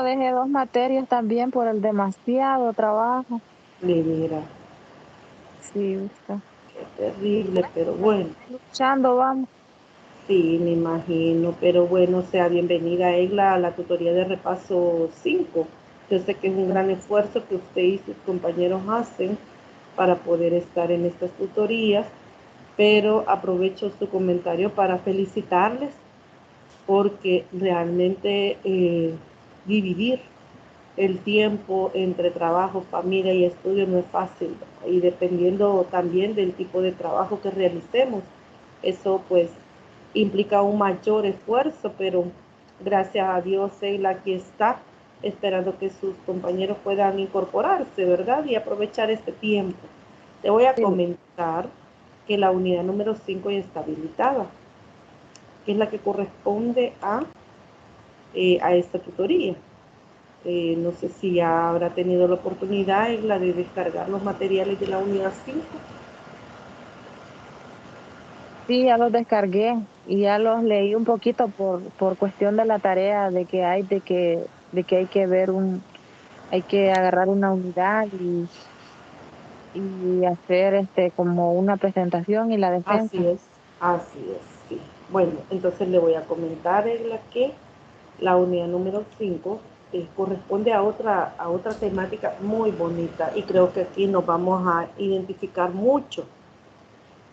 Dejé 2 materias también por el demasiado trabajo. De veras, Sí, usted. qué terrible, Bueno, pero pero bueno. luchando vamos. Sí, me imagino, pero bueno, sea bienvenida Egla a la tutoría de repaso 5. Yo sé que es un gran esfuerzo que usted y sus compañeros hacen para poder estar en estas tutorías, pero aprovecho su comentario para felicitarles porque realmente dividir el tiempo entre trabajo, familia y estudio no es fácil y dependiendo también del tipo de trabajo que realicemos, eso pues implica un mayor esfuerzo, pero gracias a Dios Sheila aquí está esperando que sus compañeros puedan incorporarse, ¿verdad? Y aprovechar este tiempo. Te voy a Sí, comentar que la unidad número 5 ya está habilitada, que es la que corresponde a esta tutoría. No sé si ya habrá tenido la oportunidad en la de descargar los materiales de la unidad 5. sí, ya los descargué y ya los leí un poquito por cuestión de la tarea de que hay que ver hay que agarrar una unidad y hacer como una presentación y la defensa. Así es, sí. Bueno, entonces le voy a comentar en la que la unidad número 5 corresponde a otra temática muy bonita y creo que aquí nos vamos a identificar mucho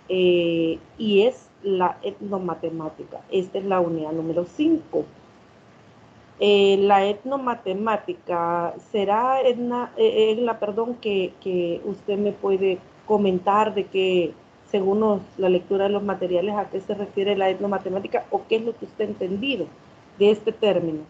y es la etnomatemática. Esta es la unidad número 5. La etnomatemática, ¿será perdón, que usted me puede comentar de que, según la lectura de los materiales, a qué se refiere la etnomatemática o qué es lo que usted ha entendido de este término?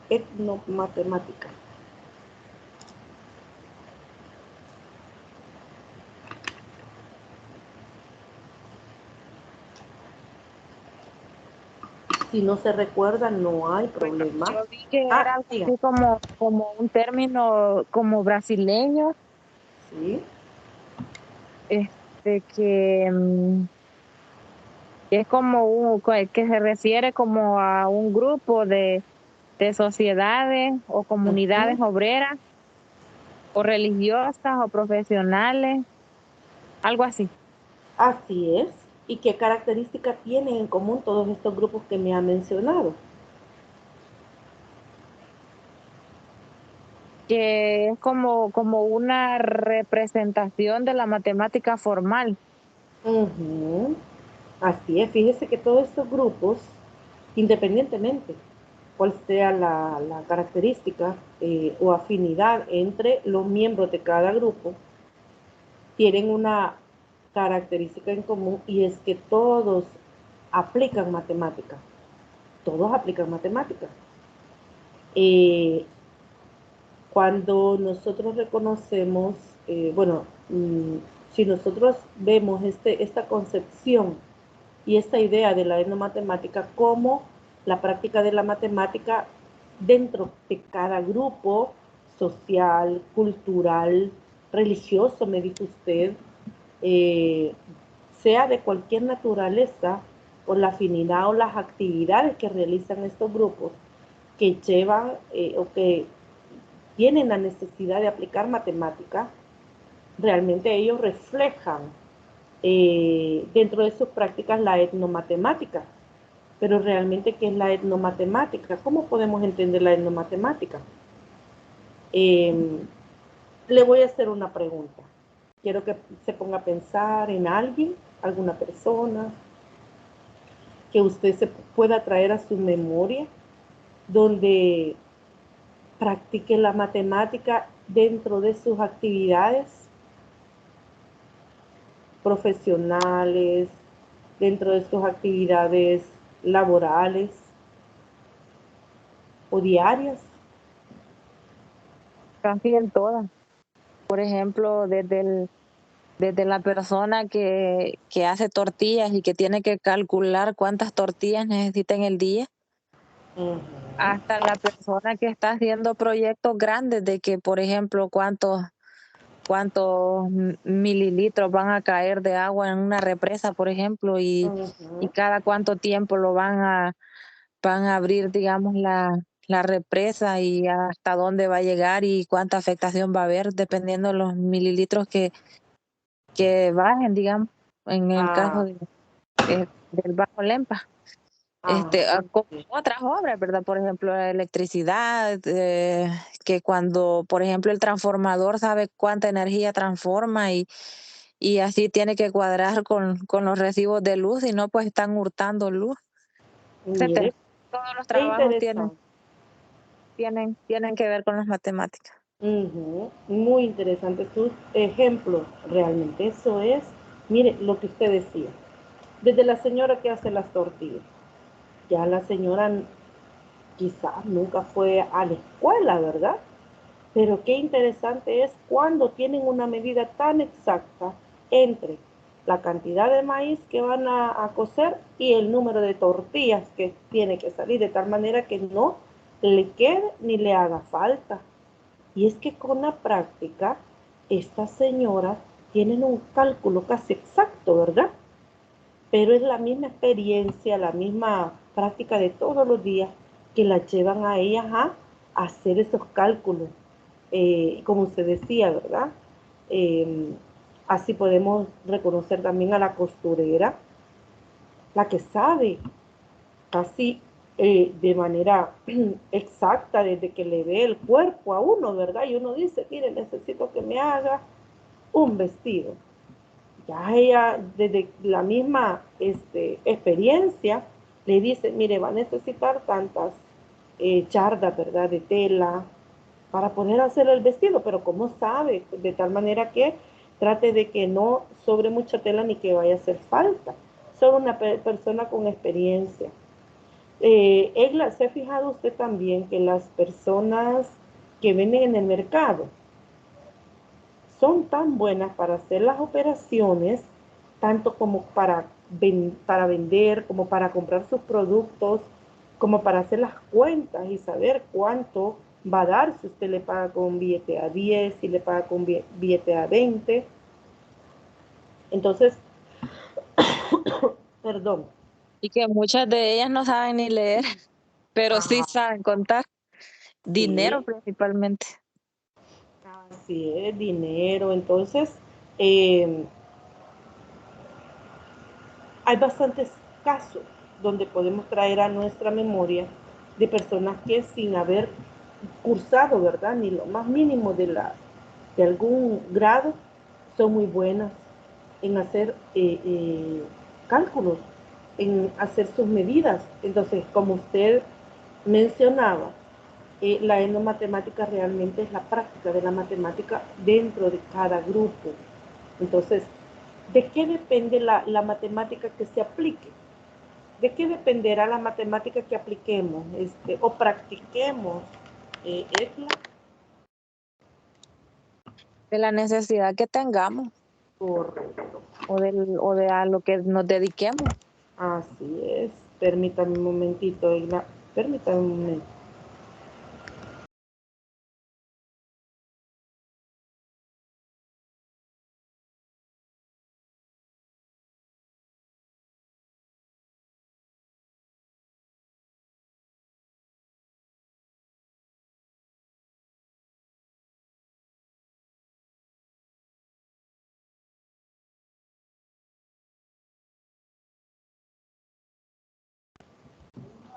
Etnomatemática. Si no se recuerda, no hay Bueno, problema. yo vi que era Ah, algo diga. así como un término como brasileño, Sí, este que, que es como que se refiere como a un grupo de sociedades o comunidades ujú, obreras o religiosas o profesionales, algo así. así es. ¿Y qué características tienen en común todos estos grupos que me ha mencionado? Que es como una representación de la matemática formal. Ujú. Así es, fíjese que todos estos grupos, independientemente cuál sea la característica o afinidad entre los miembros de cada grupo, tienen una característica en común y es que todos aplican matemáticas. Todos aplican matemáticas. Eh, Cuando nosotros reconocemos, bueno, si nosotros vemos esta concepción y esta idea de la etnomatemática como la práctica de la matemática dentro de cada grupo social, cultural, religioso, me dijo usted, eh, sea de cualquier naturaleza, por la afinidad o las actividades que realizan estos grupos que llevan o que tienen la necesidad de aplicar matemática, realmente ellos reflejan dentro de sus prácticas la etnomatemática. Pero realmente, ¿qué es la etnomatemática? ¿Cómo podemos entender la etnomatemática? Eh, Le voy a hacer una pregunta. Quiero que se ponga a pensar en alguien, alguna persona, que usted se pueda traer a su memoria, donde practique la matemática dentro de sus actividades profesionales, dentro de sus actividades laborales o diarias. Casi en todas. Por ejemplo, desde la persona que hace tortillas y que tiene que calcular cuántas tortillas necesita en el día, Uh hasta la persona que está haciendo proyectos grandes de que, por ejemplo, cuántos cuántos mililitros van a caer de agua en una represa, por ejemplo, y cada cuánto tiempo van a abrir, digamos, la represa y hasta dónde va a llegar y cuánta afectación va a haber, dependiendo de los mililitros que bajen, digamos, en el caso del Bajo Lempa. Como otras obras, ¿verdad? Por ejemplo, la electricidad, que cuando, por ejemplo, el transformador sabe cuánta energía transforma y así tiene que cuadrar con los recibos de luz, y no, pues están hurtando luz, etcétera. Todos los trabajos tienen que ver con las matemáticas. Muy interesante tus ejemplos, realmente. Eso es, mire, lo que usted decía. Desde la señora que hace las tortillas. Ya la señora quizás nunca fue a la escuela, ¿verdad? Pero qué interesante es cuando tienen una medida tan exacta entre la cantidad de maíz que van a cocer y el número de tortillas que tiene que salir, de tal manera que no le quede ni le haga falta. Y es que con la práctica, estas señoras tienen un cálculo casi exacto, ¿verdad? Pero es la misma experiencia, la misma práctica de todos los días que las llevan a ellas a hacer esos cálculos. Como usted decía, ¿verdad? Así podemos reconocer también a la costurera, la que sabe casi de manera exacta desde que le ve el cuerpo a uno, ¿verdad? Y uno dice, mire, necesito que me haga un vestido. Ya ella, desde la misma experiencia, le dice, mire, va a necesitar tantas chardas, ¿verdad?, de tela para poder hacer el vestido, pero ¿cómo sabe? De tal manera que trate de que no sobre mucha tela ni que vaya a hacer falta. Solo una persona con experiencia. Egla, ¿se ha fijado usted también que las personas que venden en el mercado son tan buenas para hacer las operaciones, tanto como para vender, como para comprar sus productos, como para hacer las cuentas y saber cuánto va a dar si usted le paga con billete a 10, si le paga con billete a 20? Entonces, perdón. Y que muchas de ellas no saben ni leer, pero sí saben contar. Dinero principalmente. Así es, dinero. Entonces, hay bastantes casos donde podemos traer a nuestra memoria de personas que sin haber cursado, ¿verdad?, ni lo más mínimo de algún grado, son muy buenas en hacer cálculos, en hacer sus medidas. Entonces, como usted mencionaba, la etnomatemática realmente es la práctica de la matemática dentro de cada grupo. Entonces, ¿de qué depende la matemática que se aplique? ¿De qué dependerá la matemática que apliquemos o practiquemos, Etla? De la necesidad que tengamos. Correcto. O de a lo que nos dediquemos. Así es. Permítame un momentito, Egla. Permítame un momento.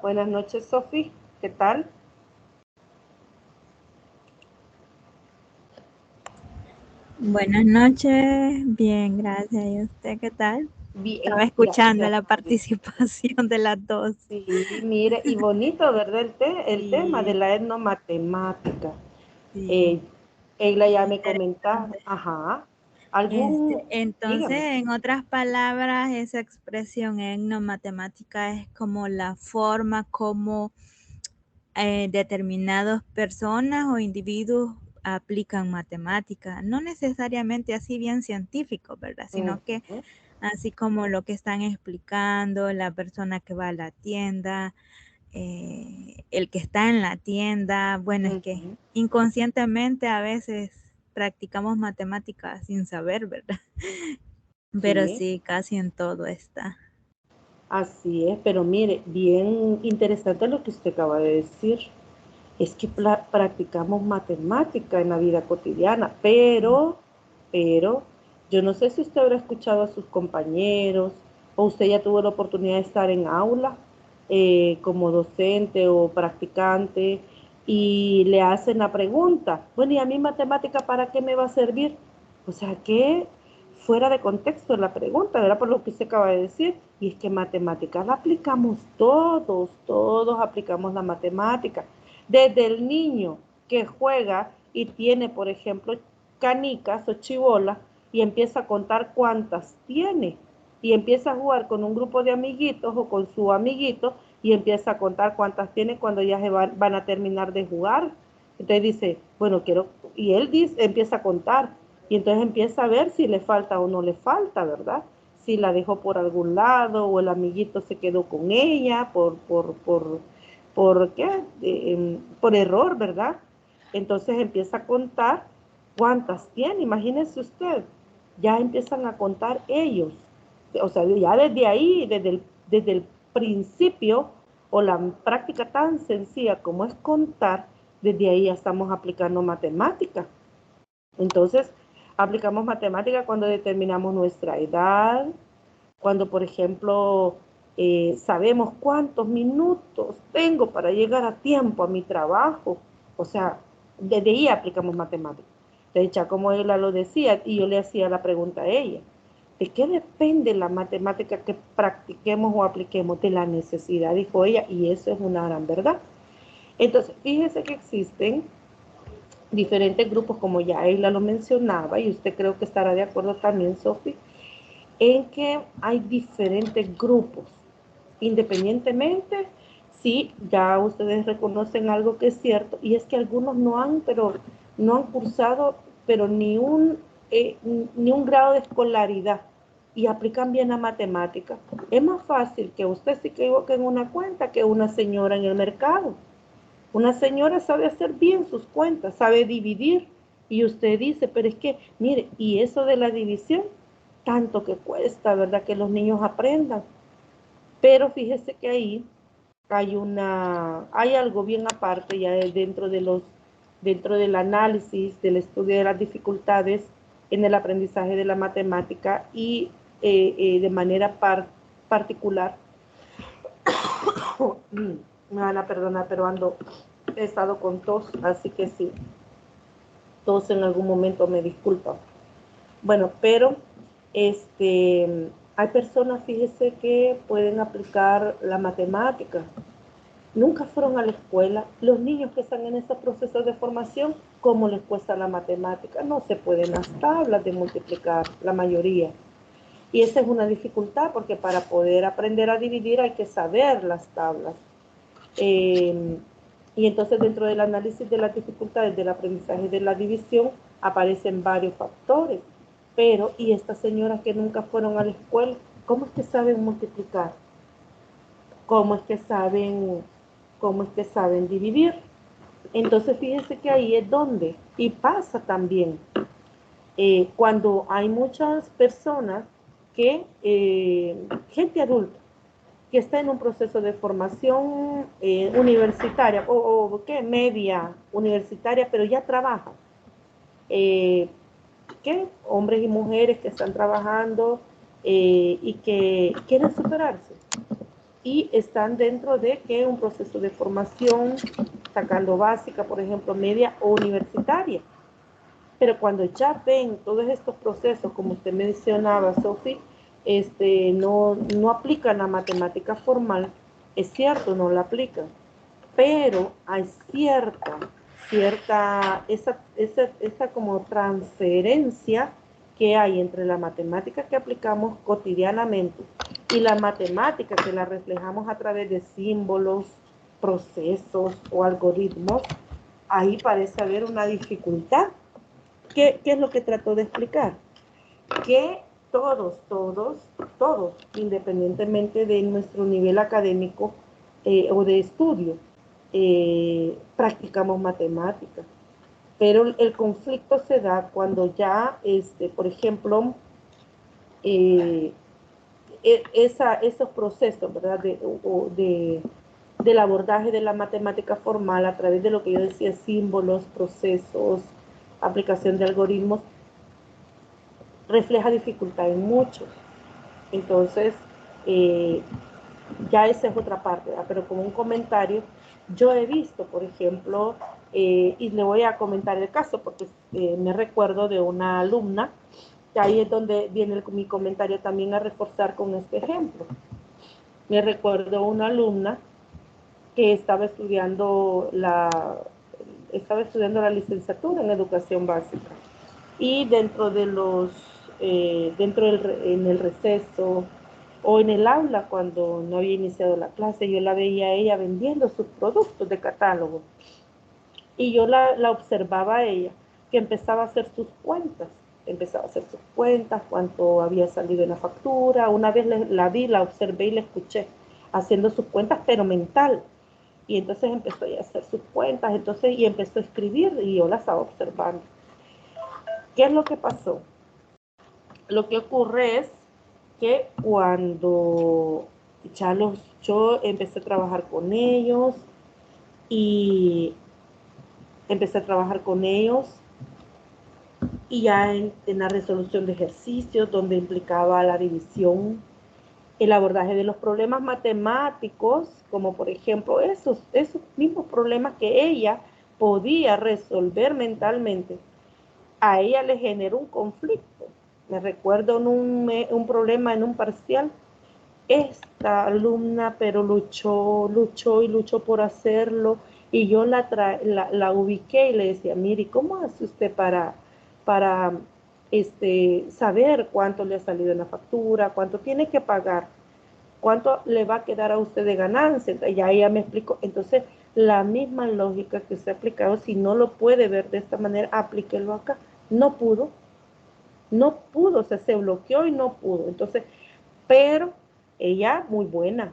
Buenas noches, Sofi. ¿Qué tal? Buenas noches, bien, gracias. ¿Y usted qué tal? Bien, estaba escuchando la participación de las dos. Sí, mire, y bonito, ¿verdad? El tema de la etnomatemática. Sí. Ella ya me comentaba, ajá. Entonces, dígame. en otras palabras, esa expresión etnomatemática es como la forma como determinadas personas o individuos aplican matemáticas, no necesariamente así bien científico, ¿verdad? Sino que así como lo que están explicando, la persona que va a la tienda, el que está en la tienda, bueno, es que inconscientemente a veces practicamos matemáticas sin saber, ¿verdad? Pero Sí, sí, casi en todo está. así es, pero mire, bien interesante lo que usted acaba de decir. Es que practicamos matemática en la vida cotidiana, pero, yo no sé si usted habrá escuchado a sus compañeros o usted ya tuvo la oportunidad de estar en aula como docente o practicante y le hacen la pregunta, bueno, ¿y a mí matemática para qué me va a servir? O sea, que fuera de contexto la pregunta, ¿verdad? Por lo que usted acaba de decir, y es que matemáticas la aplicamos todos aplicamos la matemática. Desde el niño que juega y tiene, por ejemplo, canicas o chibolas y empieza a contar cuántas tiene y empieza a jugar con un grupo de amiguitos o con su amiguito y empieza a contar cuántas tiene cuando ya van a terminar de jugar. Entonces dice, bueno, quiero, y él dice, empieza a contar y entonces empieza a ver si le falta o no le falta, ¿verdad? Si la dejó por algún lado o el amiguito se quedó con ella ¿por qué? Por error, ¿verdad? Entonces empieza a contar cuántas tiene, imagínese usted, ya empiezan a contar ellos, o sea, ya desde ahí, desde el principio, o la práctica tan sencilla como es contar, desde ahí ya estamos aplicando matemática. Entonces, aplicamos matemática cuando determinamos nuestra edad, cuando, por ejemplo, sabemos cuántos minutos tengo para llegar a tiempo a mi trabajo. O sea, desde ahí aplicamos matemáticas. De hecho, como ella lo decía, y yo le hacía la pregunta a ella, ¿de qué depende la matemática que practiquemos o apliquemos? De la necesidad, dijo ella, y eso es una gran verdad. Entonces, fíjese que existen diferentes grupos, como ya ella lo mencionaba, y usted creo que estará de acuerdo también, Sofi, en que hay diferentes grupos, independientemente, sí, ya ustedes reconocen algo que es cierto, y es que algunos no han cursado, pero ni un grado de escolaridad, y aplican bien la matemática. Es más fácil que usted se equivoque en una cuenta que una señora en el mercado. Una señora sabe hacer bien sus cuentas, sabe dividir, y usted dice, pero es que, mire, y eso de la división, tanto que cuesta, ¿verdad? Que los niños aprendan. Pero fíjese que ahí hay algo bien aparte ya dentro del análisis, del estudio de las dificultades en el aprendizaje de la matemática y de manera particular. Me van a perdonar, pero he estado con tos, así que sí, tos en algún momento me disculpan. Bueno, pero hay personas, fíjese, que pueden aplicar la matemática. Nunca fueron a la escuela. Los niños que están en estos procesos de formación, ¿cómo les cuesta la matemática? No se pueden las tablas de multiplicar, la mayoría. Y esa es una dificultad porque para poder aprender a dividir hay que saber las tablas. Y entonces dentro del análisis de las dificultades del aprendizaje de la división aparecen varios factores. Pero, ¿y estas señoras que nunca fueron a la escuela? ¿Cómo es que saben multiplicar? ¿Cómo es que saben dividir? Entonces fíjense que ahí es donde, y pasa también, cuando hay muchas personas gente adulta, que está en un proceso de formación universitaria o ¿qué? Media universitaria, pero ya trabaja. ¿Qué? Hombres y mujeres que están trabajando y que quieren superarse. Y están dentro de que un proceso de formación, sacando básica, por ejemplo, media o universitaria. Pero cuando ya ven todos estos procesos, como usted mencionaba, Sofi, no aplican la matemática formal, es cierto, no la aplican, pero hay esa como transferencia que hay entre la matemática que aplicamos cotidianamente y la matemática que la reflejamos a través de símbolos, procesos o algoritmos. Ahí parece haber una dificultad. ¿Qué es lo que trato de explicar? Que todos, independientemente de nuestro nivel académico o de estudio, practicamos matemáticas. Pero el conflicto se da cuando ya, por ejemplo, esos procesos, ¿verdad? Del abordaje de la matemática formal a través de lo que yo decía, símbolos, procesos, aplicación de algoritmos, refleja dificultad en muchos. Entonces, ya esa es otra parte, ¿verdad? Pero como un comentario, yo he visto, por ejemplo, y le voy a comentar el caso porque me recuerdo de una alumna, que ahí es donde viene mi comentario también a reforzar con este ejemplo. Me recuerdo una alumna que estaba estudiando la licenciatura en educación básica y dentro de en el receso o en el aula cuando no había iniciado la clase, yo la veía a ella vendiendo sus productos de catálogo y yo la observaba a ella que empezaba a hacer sus cuentas, cuánto había salido en la factura. Una vez la vi, la observé y la escuché haciendo sus cuentas, pero mental. Y entonces empezó a hacer sus cuentas, y empezó a escribir y yo la estaba observando. ¿Qué es lo que pasó? Lo que ocurre es que cuando yo empecé a trabajar con ellos y ya en la resolución de ejercicios donde implicaba la división, el abordaje de los problemas matemáticos, como por ejemplo esos mismos problemas que ella podía resolver mentalmente, a ella le generó un conflicto. Me recuerdo un problema en un parcial. Esta alumna, pero luchó por hacerlo, y yo la ubiqué y le decía, mire, ¿cómo hace usted para saber cuánto le ha salido en la factura, cuánto tiene que pagar, cuánto le va a quedar a usted de ganancia? Y ella me explicó. Entonces, la misma lógica que se ha aplicado, si no lo puede ver de esta manera, aplíquelo acá. No pudo, o sea, se bloqueó y no pudo. Entonces, pero ella muy buena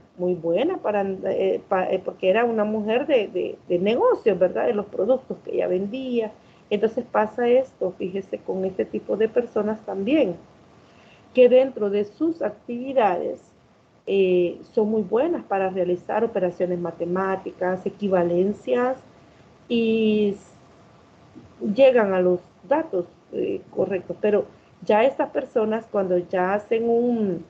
porque era una mujer de negocios, ¿verdad? De los productos que ella vendía. Entonces pasa esto, fíjese, con este tipo de personas también, que dentro de sus actividades son muy buenas para realizar operaciones matemáticas, equivalencias, y llegan a los datos correctos, pero ya estas personas cuando ya hacen un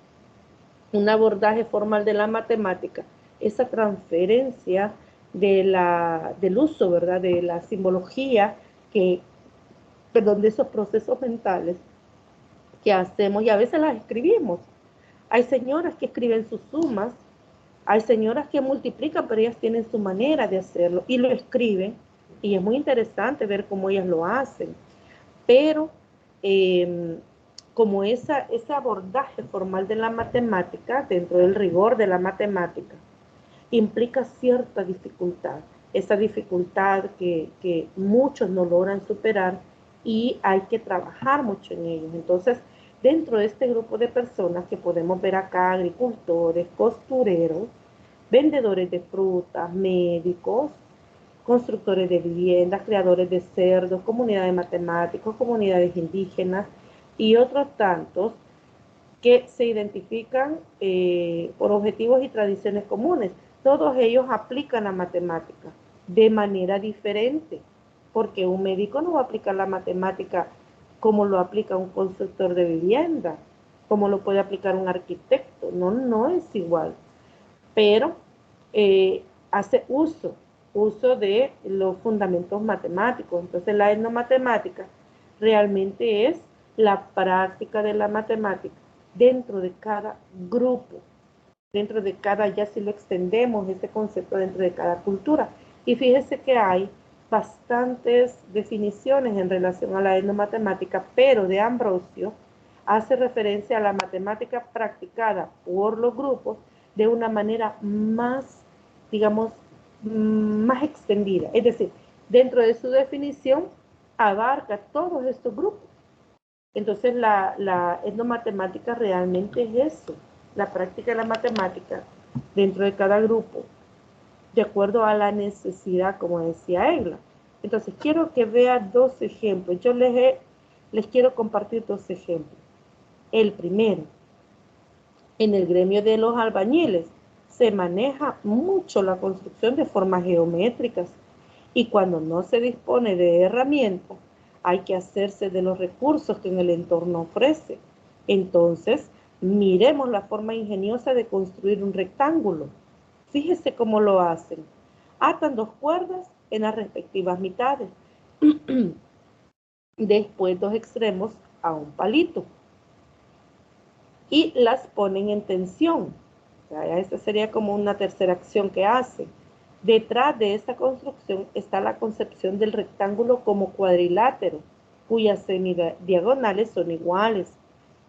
abordaje formal de la matemática, esa transferencia del uso, ¿verdad? De la simbología, de esos procesos mentales que hacemos, y a veces las escribimos. Hay señoras que escriben sus sumas, hay señoras que multiplican, pero ellas tienen su manera de hacerlo y lo escriben, y es muy interesante ver cómo ellas lo hacen. Pero como ese abordaje formal de la matemática, dentro del rigor de la matemática, implica cierta dificultad, esa dificultad que muchos no logran superar y hay que trabajar mucho en ellos. Entonces, dentro de este grupo de personas que podemos ver acá, agricultores, costureros, vendedores de frutas, médicos, constructores de viviendas, creadores de cerdos, comunidades de matemáticos, comunidades indígenas y otros tantos que se identifican por objetivos y tradiciones comunes. Todos ellos aplican la matemática de manera diferente, porque un médico no va a aplicar la matemática como lo aplica un constructor de vivienda, como lo puede aplicar un arquitecto. No es igual, pero hace uso de los fundamentos matemáticos. Entonces, la etnomatemática realmente es la práctica de la matemática dentro de cada grupo, dentro de cada, ya si lo extendemos, este concepto dentro de cada cultura. Y fíjese que hay bastantes definiciones en relación a la etnomatemática, pero de Ambrosio hace referencia a la matemática practicada por los grupos de una manera más, digamos, más extendida. Es decir, dentro de su definición abarca todos estos grupos. Entonces, la etnomatemática realmente es eso, la práctica de la matemática dentro de cada grupo, de acuerdo a la necesidad, como decía Egla. Entonces, quiero que vean dos ejemplos. Yo les quiero compartir dos ejemplos. El primero, en el gremio de los albañiles se maneja mucho la construcción de formas geométricas y cuando no se dispone de herramientas, hay que hacerse de los recursos que en el entorno ofrece. Entonces, miremos la forma ingeniosa de construir un rectángulo. Fíjese cómo lo hacen. Atan dos cuerdas en las respectivas mitades. Después dos extremos a un palito. Y las ponen en tensión. O sea, esta sería como una tercera acción que hace. Detrás de esta construcción está la concepción del rectángulo como cuadrilátero, cuyas semidiagonales son iguales,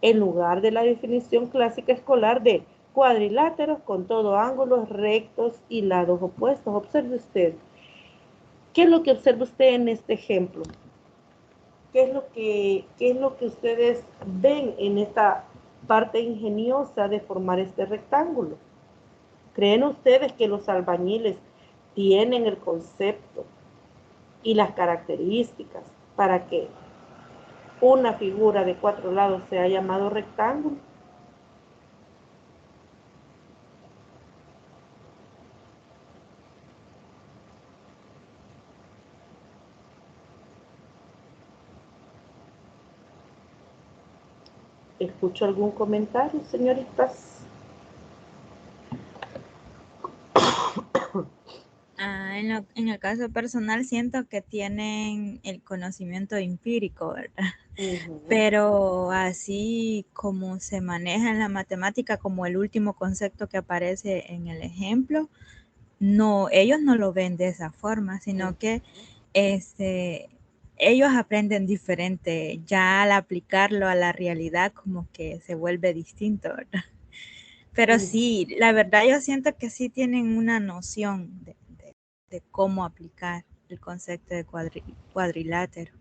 en lugar de la definición clásica escolar de cuadriláteros con todo ángulos rectos y lados opuestos. Observe usted. ¿Qué es lo que observa usted en este ejemplo? ¿Qué es lo que ustedes ven en esta parte ingeniosa de formar este rectángulo? ¿Creen ustedes que los albañiles tienen el concepto y las características para que una figura de 4 lados sea llamado rectángulo? ¿Escucho algún comentario, señoritas? En el caso personal siento que tienen el conocimiento empírico, ¿verdad? Pero así como se maneja en la matemática como el último concepto que aparece en el ejemplo, no, ellos no lo ven de esa forma, sino que ellos aprenden diferente. Ya al aplicarlo a la realidad como que se vuelve distinto, ¿verdad? Pero sí, la verdad yo siento que sí tienen una noción de cómo aplicar el concepto de cuadrilátero.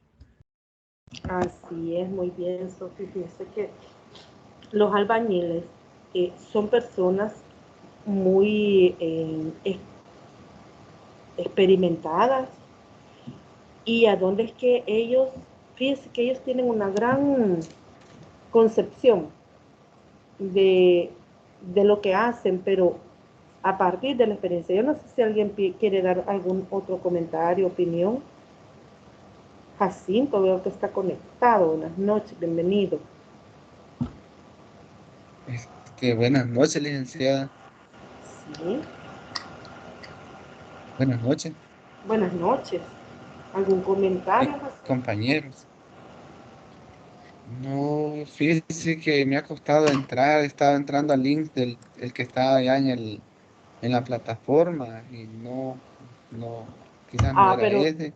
Así es, muy bien, Sofía. Fíjese que los albañiles son personas muy experimentadas. ¿Y a dónde es que ellos, fíjense que ellos tienen una gran concepción de lo que hacen, pero a partir de la experiencia? Yo no sé si alguien quiere dar algún otro comentario, opinión. Jacinto, veo que está conectado. Buenas noches, bienvenido. Buenas noches, licenciada. Sí. Buenas noches. Buenas noches. ¿Algún comentario? Compañeros. No, fíjese que me ha costado entrar, estaba entrando al link el que estaba allá en la plataforma y quizás no era Pero ese.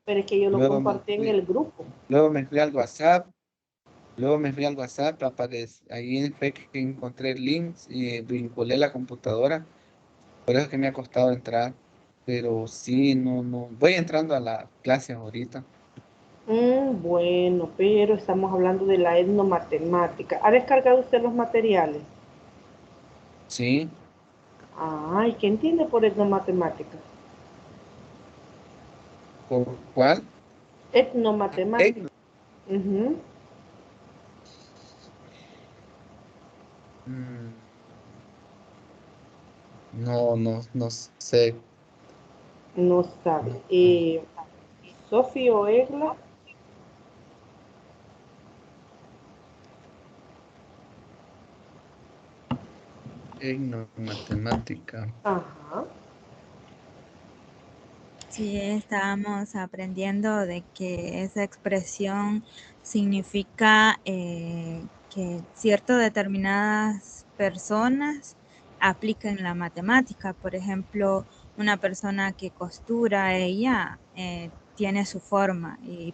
es que yo lo Luego me compartí en fui, el grupo. luego me fui al WhatsApp, ahí fue que encontré links y vinculé la computadora. Por eso es que me ha costado entrar, pero sí, no, voy entrando a la clase ahorita. Bueno, pero estamos hablando de la etnomatemática. ¿Ha descargado usted los materiales? Sí, Ay, ¿qué entiende por etnomatemática? ¿por cuál? Etnomatemática. Ujú. Mm, no sé. No sabe. No, Sofía o Egla. matemática. Ajá. Sí, estábamos aprendiendo de que esa expresión significa que ciertas determinadas personas aplican la matemática. Por ejemplo, una persona que costura, ella tiene su forma y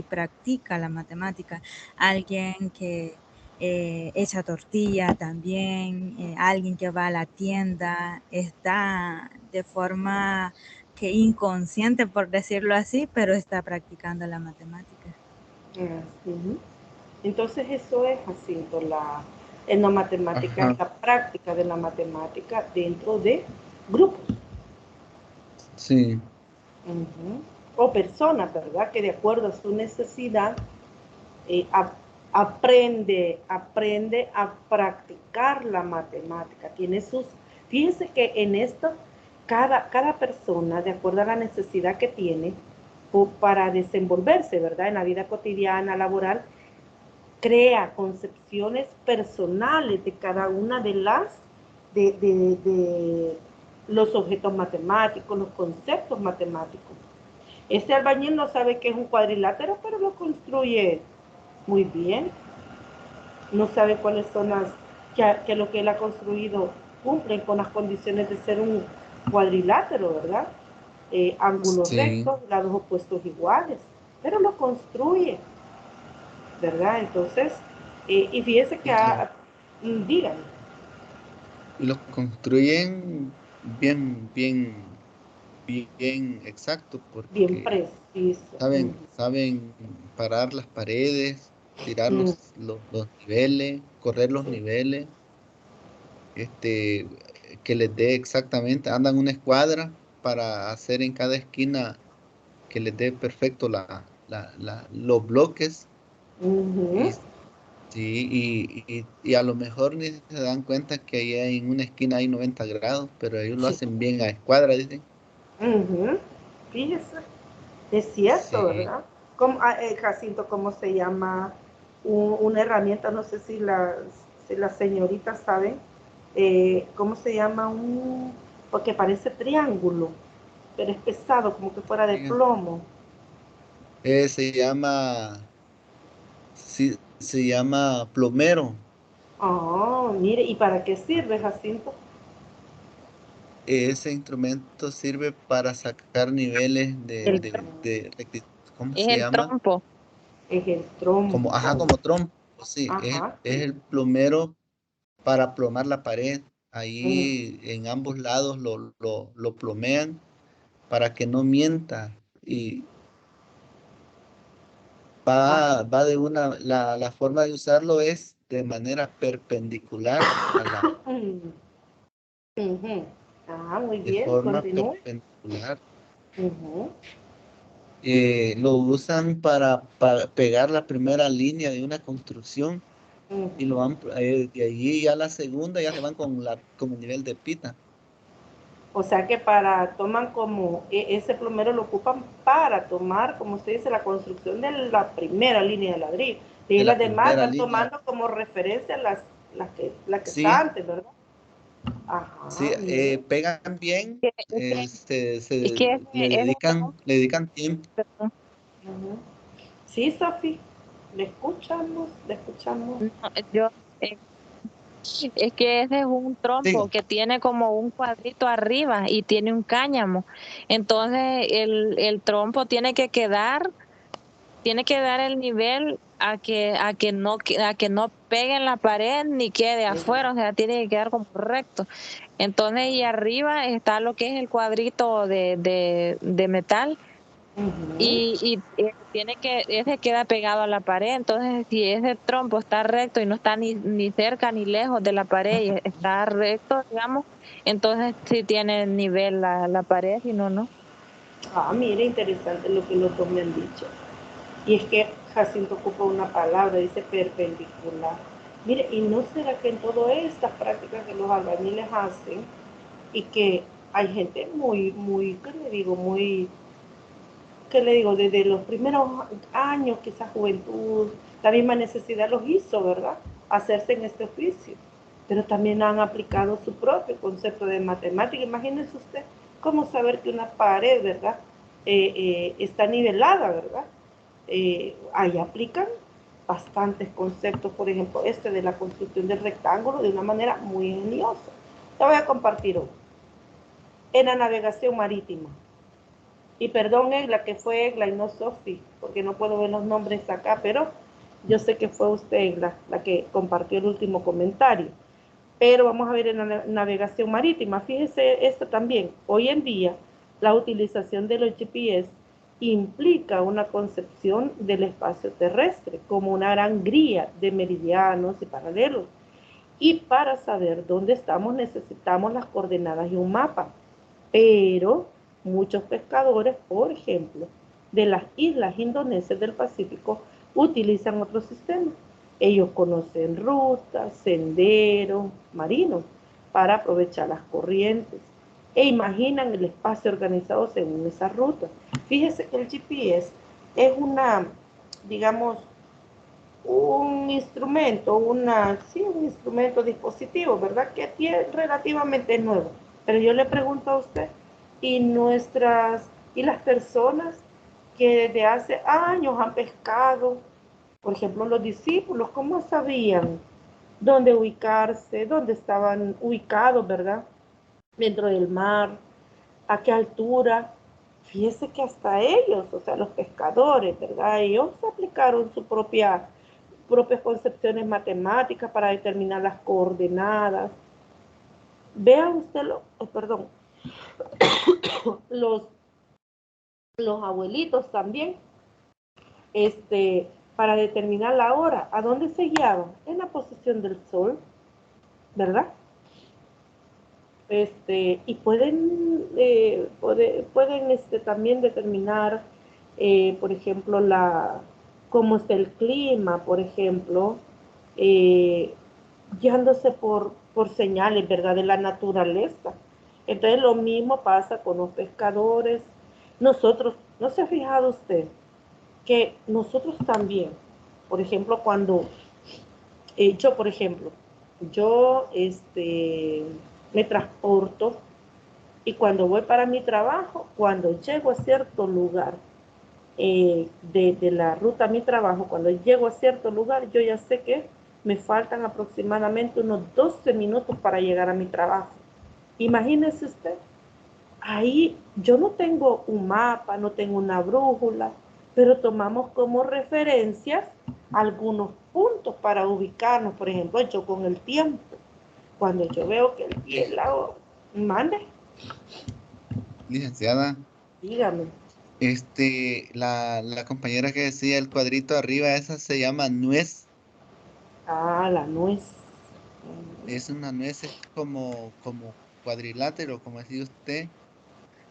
practica la matemática. Alguien que echa tortilla también, alguien que va a la tienda, está de forma que inconsciente, por decirlo así, pero está practicando la matemática. Así. Entonces eso es, Jacinto, la etnomatemática es Ajá, la práctica de la matemática dentro de grupos. sí. Ujú. o personas, ¿verdad? Que de acuerdo a su necesidad aprende a practicar la matemática. Tiene sus, fíjense que en esto, cada persona, de acuerdo a la necesidad que tiene para desenvolverse, ¿verdad? En la vida cotidiana, laboral, crea concepciones personales de cada una de los objetos matemáticos, los conceptos matemáticos. Este albañil no sabe qué es un cuadrilátero, pero lo construye muy bien. No sabe cuáles son que lo que él ha construido cumplen con las condiciones de ser un cuadrilátero, ¿verdad? Ángulos rectos, lados opuestos iguales, pero lo construye, ¿verdad? Entonces, y fíjese que díganme. Y los construyen bien exacto, Bien porque preciso. saben parar las paredes, tirar los niveles, correr los niveles, que les dé exactamente, andan una escuadra para hacer en cada esquina que les dé perfecto los bloques. Y, sí, y a lo mejor ni se dan cuenta que ahí en una esquina hay 90 grados, pero ellos lo hacen bien a escuadra, dicen. Fíjese, es cierto, Sí. ¿verdad? Jacinto, ¿cómo se llama una herramienta? No sé si las señoritas saben. ¿Cómo se llama? Porque parece triángulo, pero es pesado, como que fuera de plomo. Se llama, sí, se llama plomero. Mire, ¿y para qué sirve, Jacinto? Ese instrumento sirve para sacar niveles El, ¿cómo es se el llama? trompo. Es el trompo. Como trompo, sí, Ajá. es el plomero para plomar la pared. Mm. Ahí en ambos lados lo plomean para que no mienta. Y va de la forma de usarlo es de manera perpendicular Muy de bien, forma continúe. perpendicular. Ujú. Lo usan para pegar la primera línea de una construcción y lo van, de allí ya la segunda ya se van con el nivel de pita. O sea que toman como, ese plomero lo ocupan para tomar, como usted dice, la construcción de la primera línea de ladrillo. Y De las la demás primera van línea. tomando como referencia la que está Sí, antes, ¿verdad? sí, Ajá, mire. pegan bien, Es que le dedican tiempo. Ujú. Sí, Sofi, le escuchamos, le escuchamos. no, yo, eh, es que ese es un trompo Diga. que tiene como un cuadrito arriba y tiene un cáñamo. Entonces el trompo tiene que dar el nivel a que no pegue en la pared ni quede afuera, o sea, tiene que quedar como recto. Entonces, y arriba está lo que es el cuadrito de metal Ujú. ese queda pegado a la pared. Entonces, si ese trompo está recto y no está ni cerca ni lejos de la pared, y está recto, digamos, entonces sí tiene nivel la pared, si no, no. Mire, interesante lo que los dos me han dicho. Y es que Jacinto ocupa una palabra, dice perpendicular. Mire, ¿y no será que en todas estas prácticas que los albañiles hacen y que hay gente ¿qué le digo? Desde los primeros años, quizás juventud, la misma necesidad los hizo, ¿verdad? Hacerse en este oficio. Pero también han aplicado su propio concepto de matemática. Imagínense usted cómo saber que una pared, ¿verdad? Está nivelada, ¿verdad? Ahí aplican bastantes conceptos, por ejemplo, este de la construcción del rectángulo de una manera muy ingeniosa. Te voy a compartir uno. En la navegación marítima. Y perdón, Egla, que fue Egla y no Sofi, porque no puedo ver los nombres acá, pero yo sé que fue usted, Egla, la que compartió el último comentario. Pero vamos a ver en la navegación marítima. Fíjese esto también. Hoy en día, la utilización de los GPS implica una concepción del espacio terrestre como una gran grilla de meridianos y paralelos. Y para saber dónde estamos necesitamos las coordenadas y un mapa. Pero muchos pescadores, por ejemplo, de las islas indonesias del Pacífico utilizan otro sistema. Ellos conocen rutas, senderos marinos para aprovechar las corrientes e imaginan el espacio organizado según esas rutas. Fíjese que el GPS es una, digamos, un instrumento, un instrumento dispositivo, ¿verdad? Que tiene relativamente nuevo. Pero yo le pregunto a usted, y las personas que desde hace años han pescado, por ejemplo, los discípulos, ¿cómo sabían dónde ubicarse, dónde estaban ubicados, ¿verdad? Dentro del mar, a qué altura. Fíjese que hasta ellos, o sea, los pescadores, ¿verdad? Ellos aplicaron sus propias concepciones matemáticas para determinar las coordenadas. Vean usted, perdón, los abuelitos también, para determinar la hora, ¿a dónde se guiaban? En la posición del sol, ¿verdad? Y pueden también determinar, por ejemplo, cómo está el clima, por ejemplo, guiándose por señales, ¿verdad?, de la naturaleza. Entonces lo mismo pasa con los pescadores. Nosotros, ¿no se ha fijado usted que nosotros también, por ejemplo, cuando yo me transporto y cuando voy para mi trabajo, cuando llego a cierto lugar de la ruta a mi trabajo, cuando llego a cierto lugar, yo ya sé que me faltan aproximadamente unos 12 minutos para llegar a mi trabajo. Imagínese usted, ahí yo no tengo un mapa, no tengo una brújula, pero tomamos como referencias algunos puntos para ubicarnos. Por ejemplo, yo con el tiempo, cuando yo veo que el día es la hora, mande. Licenciada. Dígame. La compañera que decía el cuadrito arriba, esa se llama nuez. Ah, la nuez. Es una nuez, es como cuadrilátero, como decía usted.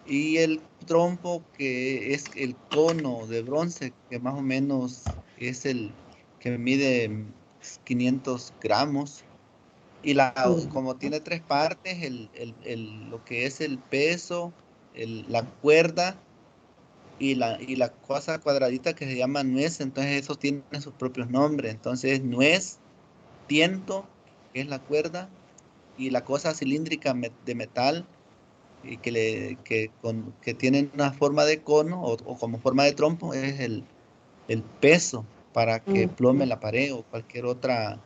Y el trompo, que es el cono de bronce, que más o menos es el que mide 500 gramos. Y como tiene tres partes, lo que es el peso, la cuerda y la cosa cuadradita que se llama nuez, entonces esos tienen sus propios nombres. Entonces, nuez, tiento, que es la cuerda, y la cosa cilíndrica de metal, y que tienen una forma de cono o como forma de trompo, es el peso para que plome la pared o cualquier otra.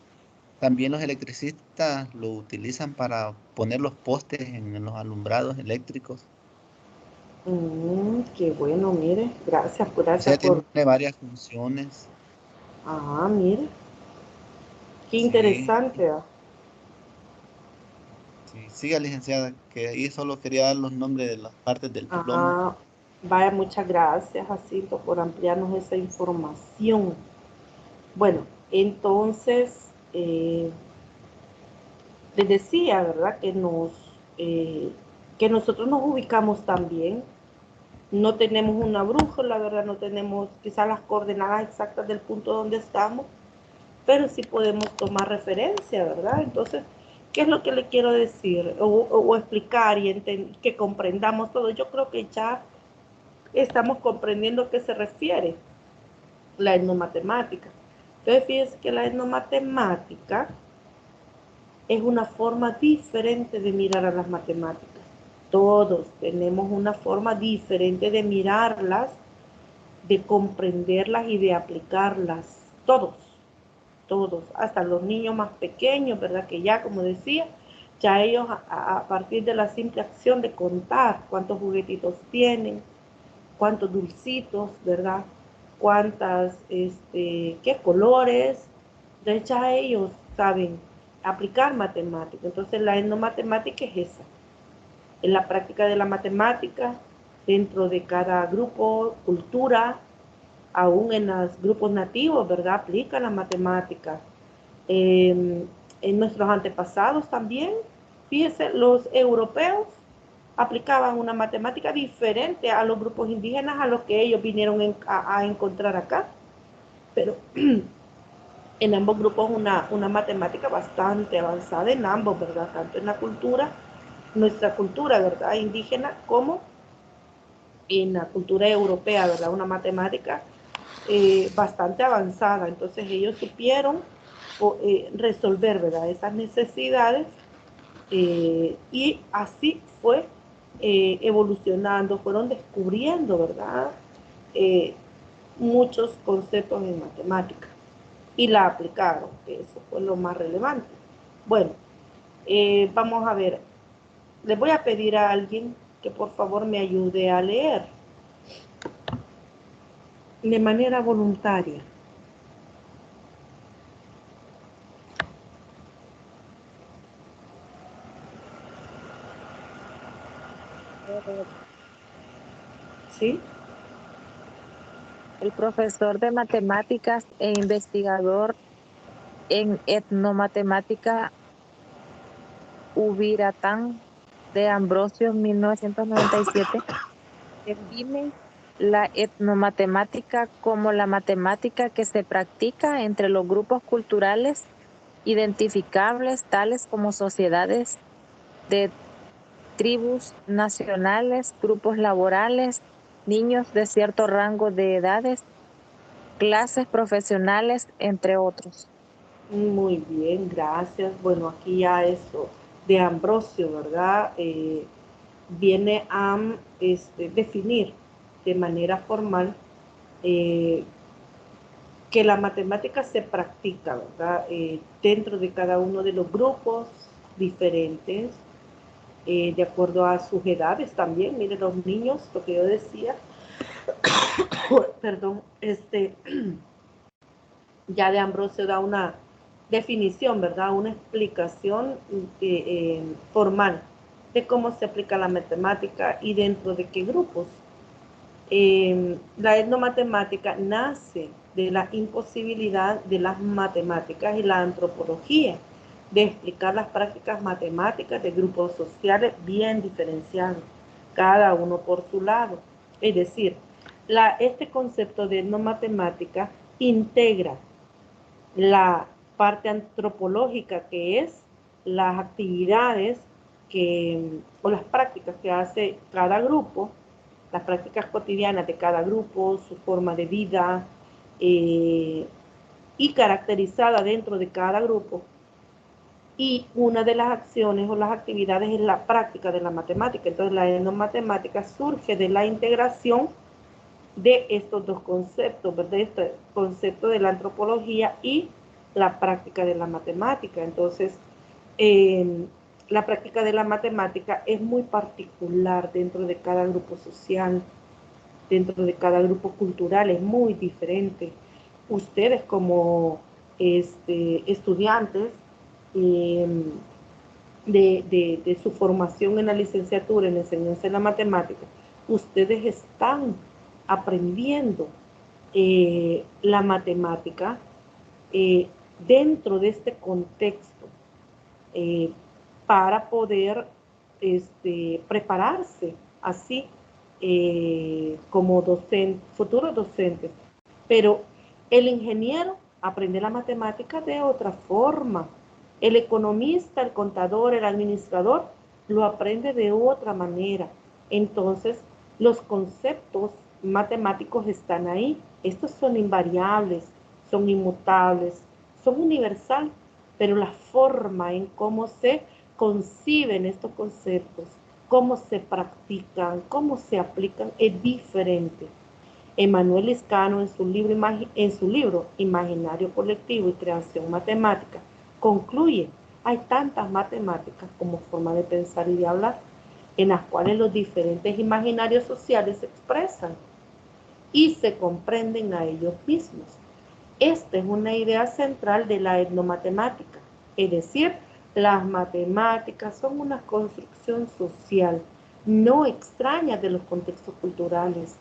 También los electricistas lo utilizan para poner los postes en los alumbrados eléctricos. Qué bueno, mire. Gracias O sea, tiene varias funciones. Ah, mire. Qué Sí. interesante. Sí, siga, licenciada, que ahí solo quería dar los nombres de las partes del plomo. Vaya, muchas gracias, Jacinto, por ampliarnos esa información. Bueno, entonces, les decía, ¿verdad? Que nosotros nos ubicamos también. No tenemos una brújula, ¿verdad? No tenemos quizás las coordenadas exactas del punto donde estamos, pero sí podemos tomar referencia, ¿verdad? Entonces, ¿qué es lo que le quiero decir o explicar y que comprendamos todo? Yo creo que ya estamos comprendiendo a qué se refiere la etnomatemática. Entonces, fíjense que la etnomatemática es una forma diferente de mirar a las matemáticas. Todos tenemos una forma diferente de mirarlas, de comprenderlas y de aplicarlas. Todos, hasta los niños más pequeños, ¿verdad? Que ya, como decía, ya ellos a partir de la simple acción de contar cuántos juguetitos tienen, cuántos dulcitos, ¿verdad? Cuántas, qué colores, entonces ya ellos saben aplicar matemáticas. Entonces la etnomatemática es esa, es la práctica de la matemática dentro de cada grupo, cultura, aún en los grupos nativos, ¿verdad? Aplican la matemática. En nuestros antepasados también, fíjense, los europeos aplicaban una matemática diferente a los grupos indígenas a los que ellos vinieron a encontrar acá. Pero en ambos grupos una matemática bastante avanzada en ambos, ¿verdad? Tanto en la cultura, nuestra cultura, ¿verdad? Indígena, como en la cultura europea, ¿verdad? Una matemática bastante avanzada. Entonces ellos supieron resolver, ¿verdad? Esas necesidades y así fue evolucionando, fueron descubriendo, ¿verdad? Muchos conceptos en matemática y la aplicaron, que eso fue lo más relevante. Bueno, vamos a ver, les voy a pedir a alguien que por favor me ayude a leer de manera voluntaria. ¿Sí? El profesor de matemáticas e investigador en etnomatemática Ubiratán de Ambrosio 1997 define la etnomatemática como la matemática que se practica entre los grupos culturales identificables tales como sociedades de tribus nacionales, grupos laborales, niños de cierto rango de edades, clases profesionales, entre otros. Muy bien, gracias. Bueno, aquí ya esto de Ambrosio, ¿verdad? Viene a definir de manera formal que la matemática se practica, ¿verdad? Dentro de cada uno de los grupos diferentes, de acuerdo a sus edades también. Miren, los niños, lo que yo decía, perdón, ya de Ambrosio da una definición, ¿verdad? Una explicación formal de cómo se aplica la matemática y dentro de qué grupos. La etnomatemática nace de la imposibilidad de las matemáticas y la antropología de explicar las prácticas matemáticas de grupos sociales bien diferenciados, cada uno por su lado. Es decir, este concepto de etnomatemática integra la parte antropológica, que es las actividades o las prácticas que hace cada grupo, las prácticas cotidianas de cada grupo, su forma de vida y caracterizada dentro de cada grupo. Y una de las acciones o las actividades es la práctica de la matemática. Entonces la etnomatemática surge de la integración de estos dos conceptos, ¿verdad? Este concepto de la antropología y la práctica de la matemática. Entonces, la práctica de la matemática es muy particular dentro de cada grupo social, dentro de cada grupo cultural, es muy diferente. Ustedes como estudiantes de su formación en la licenciatura en enseñanza de la matemática, ustedes están aprendiendo la matemática dentro de este contexto para poder prepararse así como futuros docentes. Pero el ingeniero aprende la matemática de otra forma. El economista, el contador, el administrador lo aprende de otra manera. Entonces, los conceptos matemáticos están ahí. Estos son invariables, son inmutables, son universales, pero la forma en cómo se conciben estos conceptos, cómo se practican, cómo se aplican, es diferente. Emmanuel Liscano, en su libro Imaginario Colectivo y Creación Matemática, concluye: hay tantas matemáticas como forma de pensar y de hablar, en las cuales los diferentes imaginarios sociales se expresan y se comprenden a ellos mismos. Esta es una idea central de la etnomatemática, es decir, las matemáticas son una construcción social, no extraña de los contextos culturales,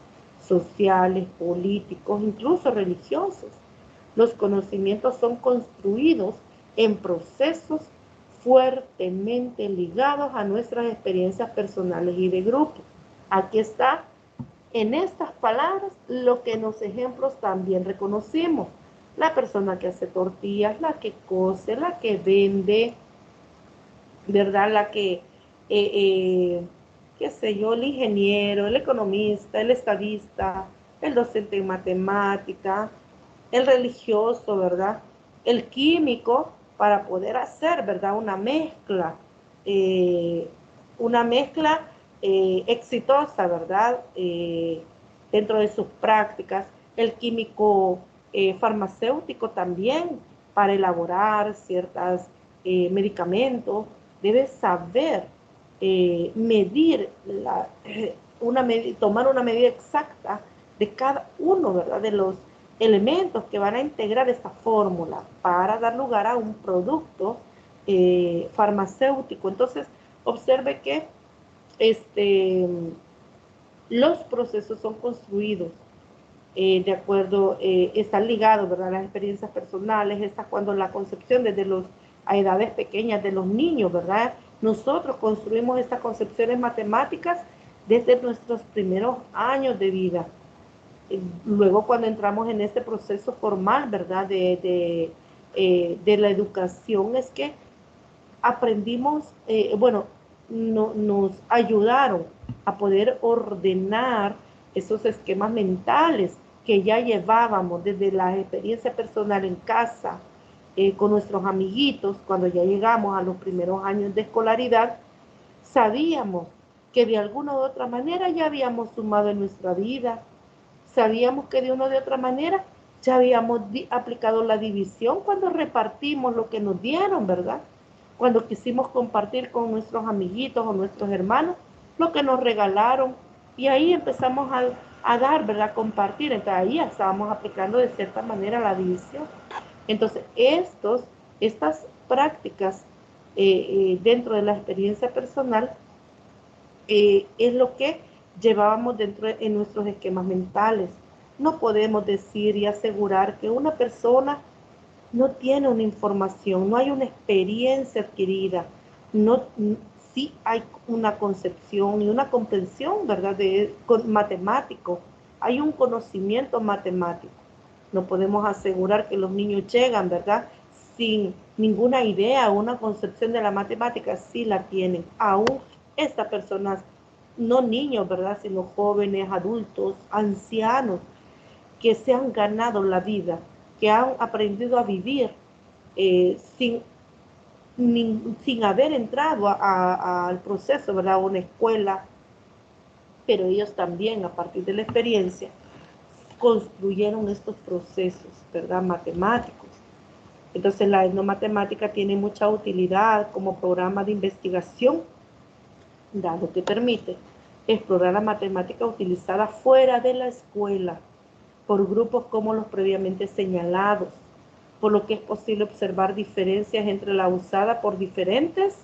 sociales, políticos, incluso religiosos. Los conocimientos son construidos en procesos fuertemente ligados a nuestras experiencias personales y de grupo. Aquí está, en estas palabras, lo que en los ejemplos también reconocimos. La persona que hace tortillas, la que cose, la que vende, ¿verdad? La que, qué sé yo, el ingeniero, el economista, el estadista, el docente en matemática, el religioso, ¿verdad? El químico, para poder hacer, ¿verdad? Una mezcla exitosa, ¿verdad? Dentro de sus prácticas. El químico farmacéutico también, para elaborar ciertos medicamentos, debe saber medir, tomar una medida exacta de cada uno, ¿verdad? De los elementos que van a integrar esta fórmula para dar lugar a un producto farmacéutico. Entonces, observe que los procesos son construidos de acuerdo, están ligados, ¿verdad? Las experiencias personales, está cuando la concepción desde a edades pequeñas de los niños, ¿verdad? Nosotros construimos estas concepciones matemáticas desde nuestros primeros años de vida. Luego cuando entramos en este proceso formal, ¿verdad? De la educación, es que aprendimos, nos ayudaron a poder ordenar esos esquemas mentales que ya llevábamos desde la experiencia personal en casa, con nuestros amiguitos, cuando ya llegamos a los primeros años de escolaridad, sabíamos que de alguna u otra manera ya habíamos sumado en nuestra vida, sabíamos que de una u otra manera ya habíamos aplicado la división cuando repartimos lo que nos dieron, ¿verdad? Cuando quisimos compartir con nuestros amiguitos o nuestros hermanos lo que nos regalaron, y ahí empezamos a dar, ¿verdad? Compartir. Entonces ahí estábamos aplicando de cierta manera la división. Entonces estas prácticas dentro de la experiencia personal es lo que llevábamos en nuestros esquemas mentales. No podemos decir y asegurar que una persona no tiene una información, no hay una experiencia adquirida, sí hay una concepción y una comprensión, ¿verdad? Matemático, hay un conocimiento matemático. No podemos asegurar que los niños llegan, ¿verdad? Sin ninguna idea o una concepción de la matemática, sí la tienen. Aún estas personas, no niños, ¿verdad? Sino jóvenes, adultos, ancianos, que se han ganado la vida, que han aprendido a vivir sin haber entrado al proceso, ¿verdad? A una escuela, pero ellos también, a partir de la experiencia, construyeron estos procesos, ¿verdad? Matemáticos. Entonces la etnomatemática tiene mucha utilidad como programa de investigación, dado que permite explorar la matemática utilizada fuera de la escuela por grupos como los previamente señalados, por lo que es posible observar diferencias entre la usada por diferentes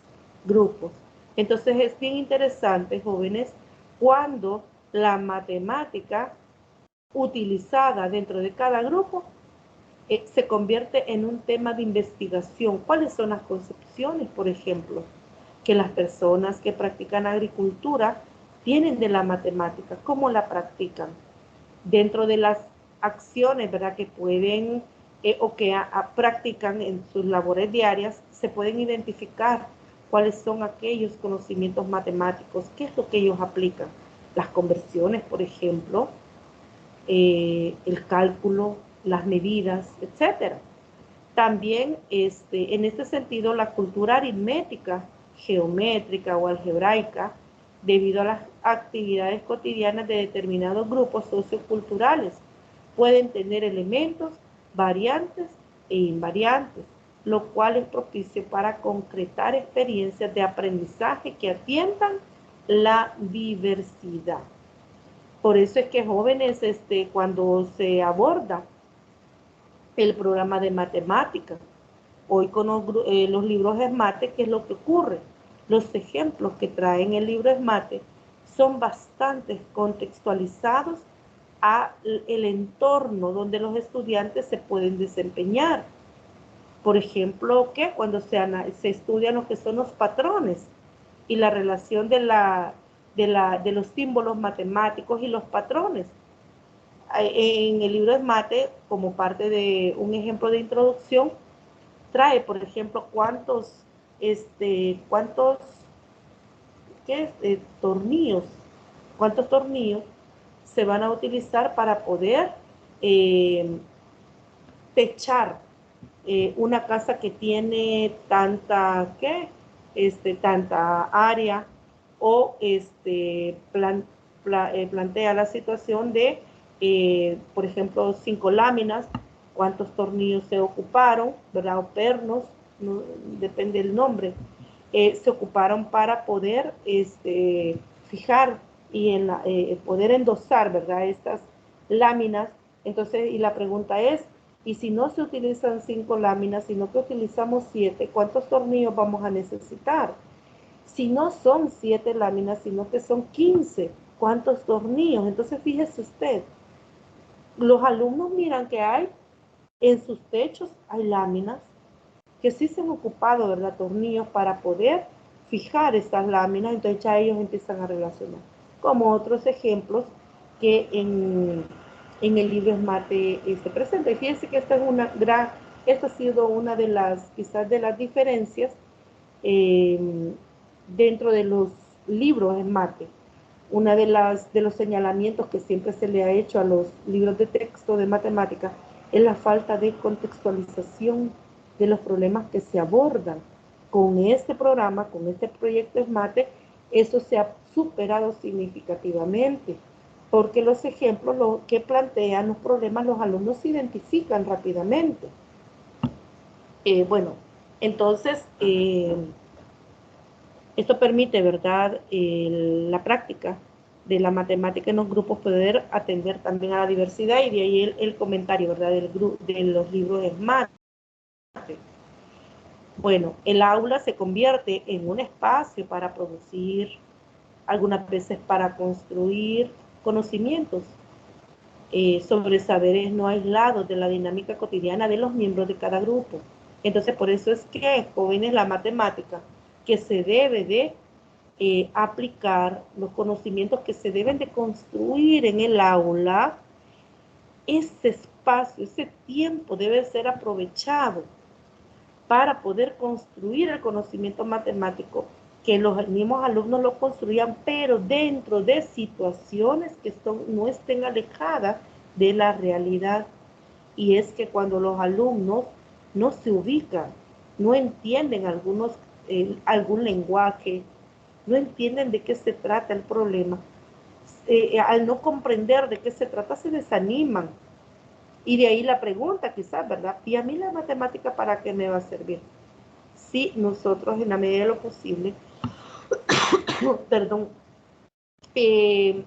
grupos. Entonces es bien interesante, jóvenes, cuando la matemática utilizada dentro de cada grupo se convierte en un tema de investigación. ¿Cuáles son las concepciones, por ejemplo, que las personas que practican agricultura tienen de la matemática? ¿Cómo la practican? Dentro de las acciones, ¿verdad?, que pueden o que practican en sus labores diarias, se pueden identificar cuáles son aquellos conocimientos matemáticos, qué es lo que ellos aplican. Las conversiones, por ejemplo, el cálculo, las medidas, etc. También en este sentido la cultura aritmética, geométrica o algebraica, debido a las actividades cotidianas de determinados grupos socioculturales, pueden tener elementos variantes e invariantes, lo cual es propicio para concretar experiencias de aprendizaje que atiendan la diversidad. Por eso es que jóvenes, cuando se aborda el programa de matemáticas, hoy con los libros ESMATE, ¿qué es lo que ocurre? Los ejemplos que traen el libro ESMATE son bastante contextualizados a el entorno donde los estudiantes se pueden desempeñar. por ejemplo, que cuando se estudian lo que son los patrones y la relación de los símbolos matemáticos y los patrones. En el libro de mate, como parte de un ejemplo de introducción, trae, por ejemplo, cuántos tornillos se van a utilizar para poder techar una casa que tiene tanta área, o plantea la situación de, por ejemplo, 5 láminas, cuántos tornillos se ocuparon, ¿verdad? O pernos, no, depende del nombre, se ocuparon para poder fijar y poder endosar, ¿verdad? Estas láminas. Entonces, y la pregunta es, y si no se utilizan 5 láminas, sino que utilizamos 7, ¿cuántos tornillos vamos a necesitar? Si no son 7 láminas, sino que son 15, ¿cuántos tornillos? Entonces, fíjese usted, los alumnos miran que hay en sus techos, hay láminas, que sí se han ocupado, ¿verdad? Tornillos para poder fijar estas láminas, entonces ya ellos empiezan a relacionar. Como otros ejemplos que en el libro Esmate presenta. Y fíjense que esta ha sido una de las, quizás de las diferencias dentro de los libros Esmate. Una de los señalamientos que siempre se le ha hecho a los libros de texto de matemática es la falta de contextualización de los problemas que se abordan. Con este programa, con este proyecto Esmate, eso se ha superado significativamente, porque los ejemplos que plantean los problemas los alumnos se identifican rápidamente. Bueno, entonces, esto permite, ¿verdad?, la práctica de la matemática en los grupos, poder atender también a la diversidad, y de ahí el comentario, ¿verdad?, de los libros de Esmate. Bueno, el aula se convierte en un espacio para producir, algunas veces para construir conocimientos sobre saberes no aislados de la dinámica cotidiana de los miembros de cada grupo. Entonces, por eso es que, jóvenes, la matemática, que se debe de aplicar, los conocimientos que se deben de construir en el aula, ese espacio, ese tiempo debe ser aprovechado para poder construir el conocimiento matemático, que los mismos alumnos lo construyan, pero dentro de situaciones que no estén alejadas de la realidad. Y es que cuando los alumnos no se ubican, no entienden algún lenguaje, no entienden de qué se trata el problema, al no comprender de qué se trata, se desaniman. Y de ahí la pregunta, quizás, ¿verdad? ¿Y a mí la matemática para qué me va a servir? Si nosotros, en la medida de lo posible,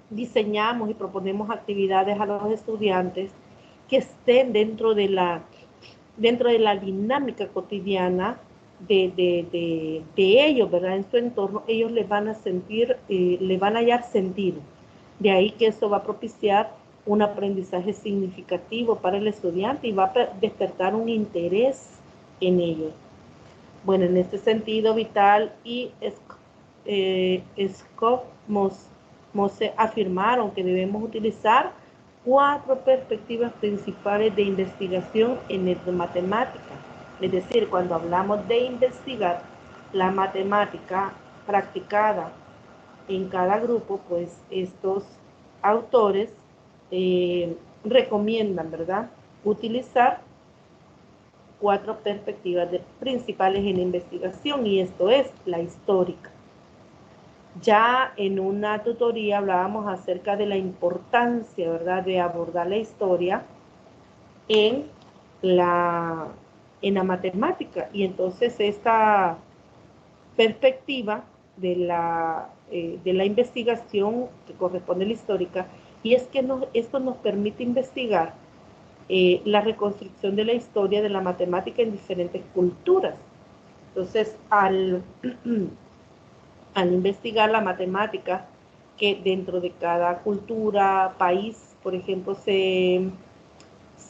diseñamos y proponemos actividades a los estudiantes que estén dentro de la dinámica cotidiana de ellos, ¿verdad? En su entorno, ellos les van a sentir, le van a hallar sentido. De ahí que eso va a propiciar un aprendizaje significativo para el estudiante y va a despertar un interés en ellos. Bueno, en este sentido, Vital y Scott Mose afirmaron que debemos utilizar 4 perspectivas principales de investigación en matemática. Es decir, cuando hablamos de investigar la matemática practicada en cada grupo, pues estos autores recomiendan, ¿verdad?, utilizar 4 perspectivas principales en la investigación, y esto es la histórica. Ya en una tutoría hablábamos acerca de la importancia, ¿verdad?, de abordar la historia en la matemática, y entonces esta perspectiva de la investigación que corresponde a la histórica, y es que esto nos permite investigar la reconstrucción de la historia de la matemática en diferentes culturas. Entonces, al investigar la matemática, que dentro de cada cultura, país, por ejemplo, se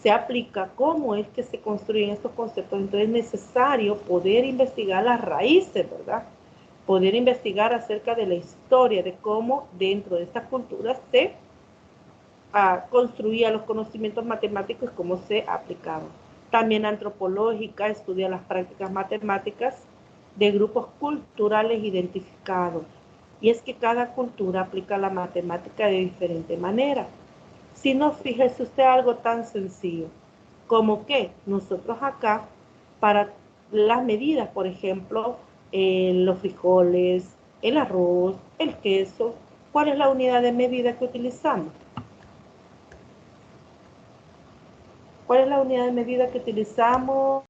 se aplica, cómo es que se construyen estos conceptos. Entonces es necesario poder investigar las raíces, ¿verdad? Poder investigar acerca de la historia, de cómo dentro de estas culturas se construía los conocimientos matemáticos y cómo se aplicaban. También antropológica estudia las prácticas matemáticas de grupos culturales identificados. Y es que cada cultura aplica la matemática de diferente manera. Si no, fíjese usted algo tan sencillo como que nosotros acá, para las medidas, por ejemplo, los frijoles, el arroz, el queso, ¿cuál es la unidad de medida que utilizamos? ¿Cuál es la unidad de medida que utilizamos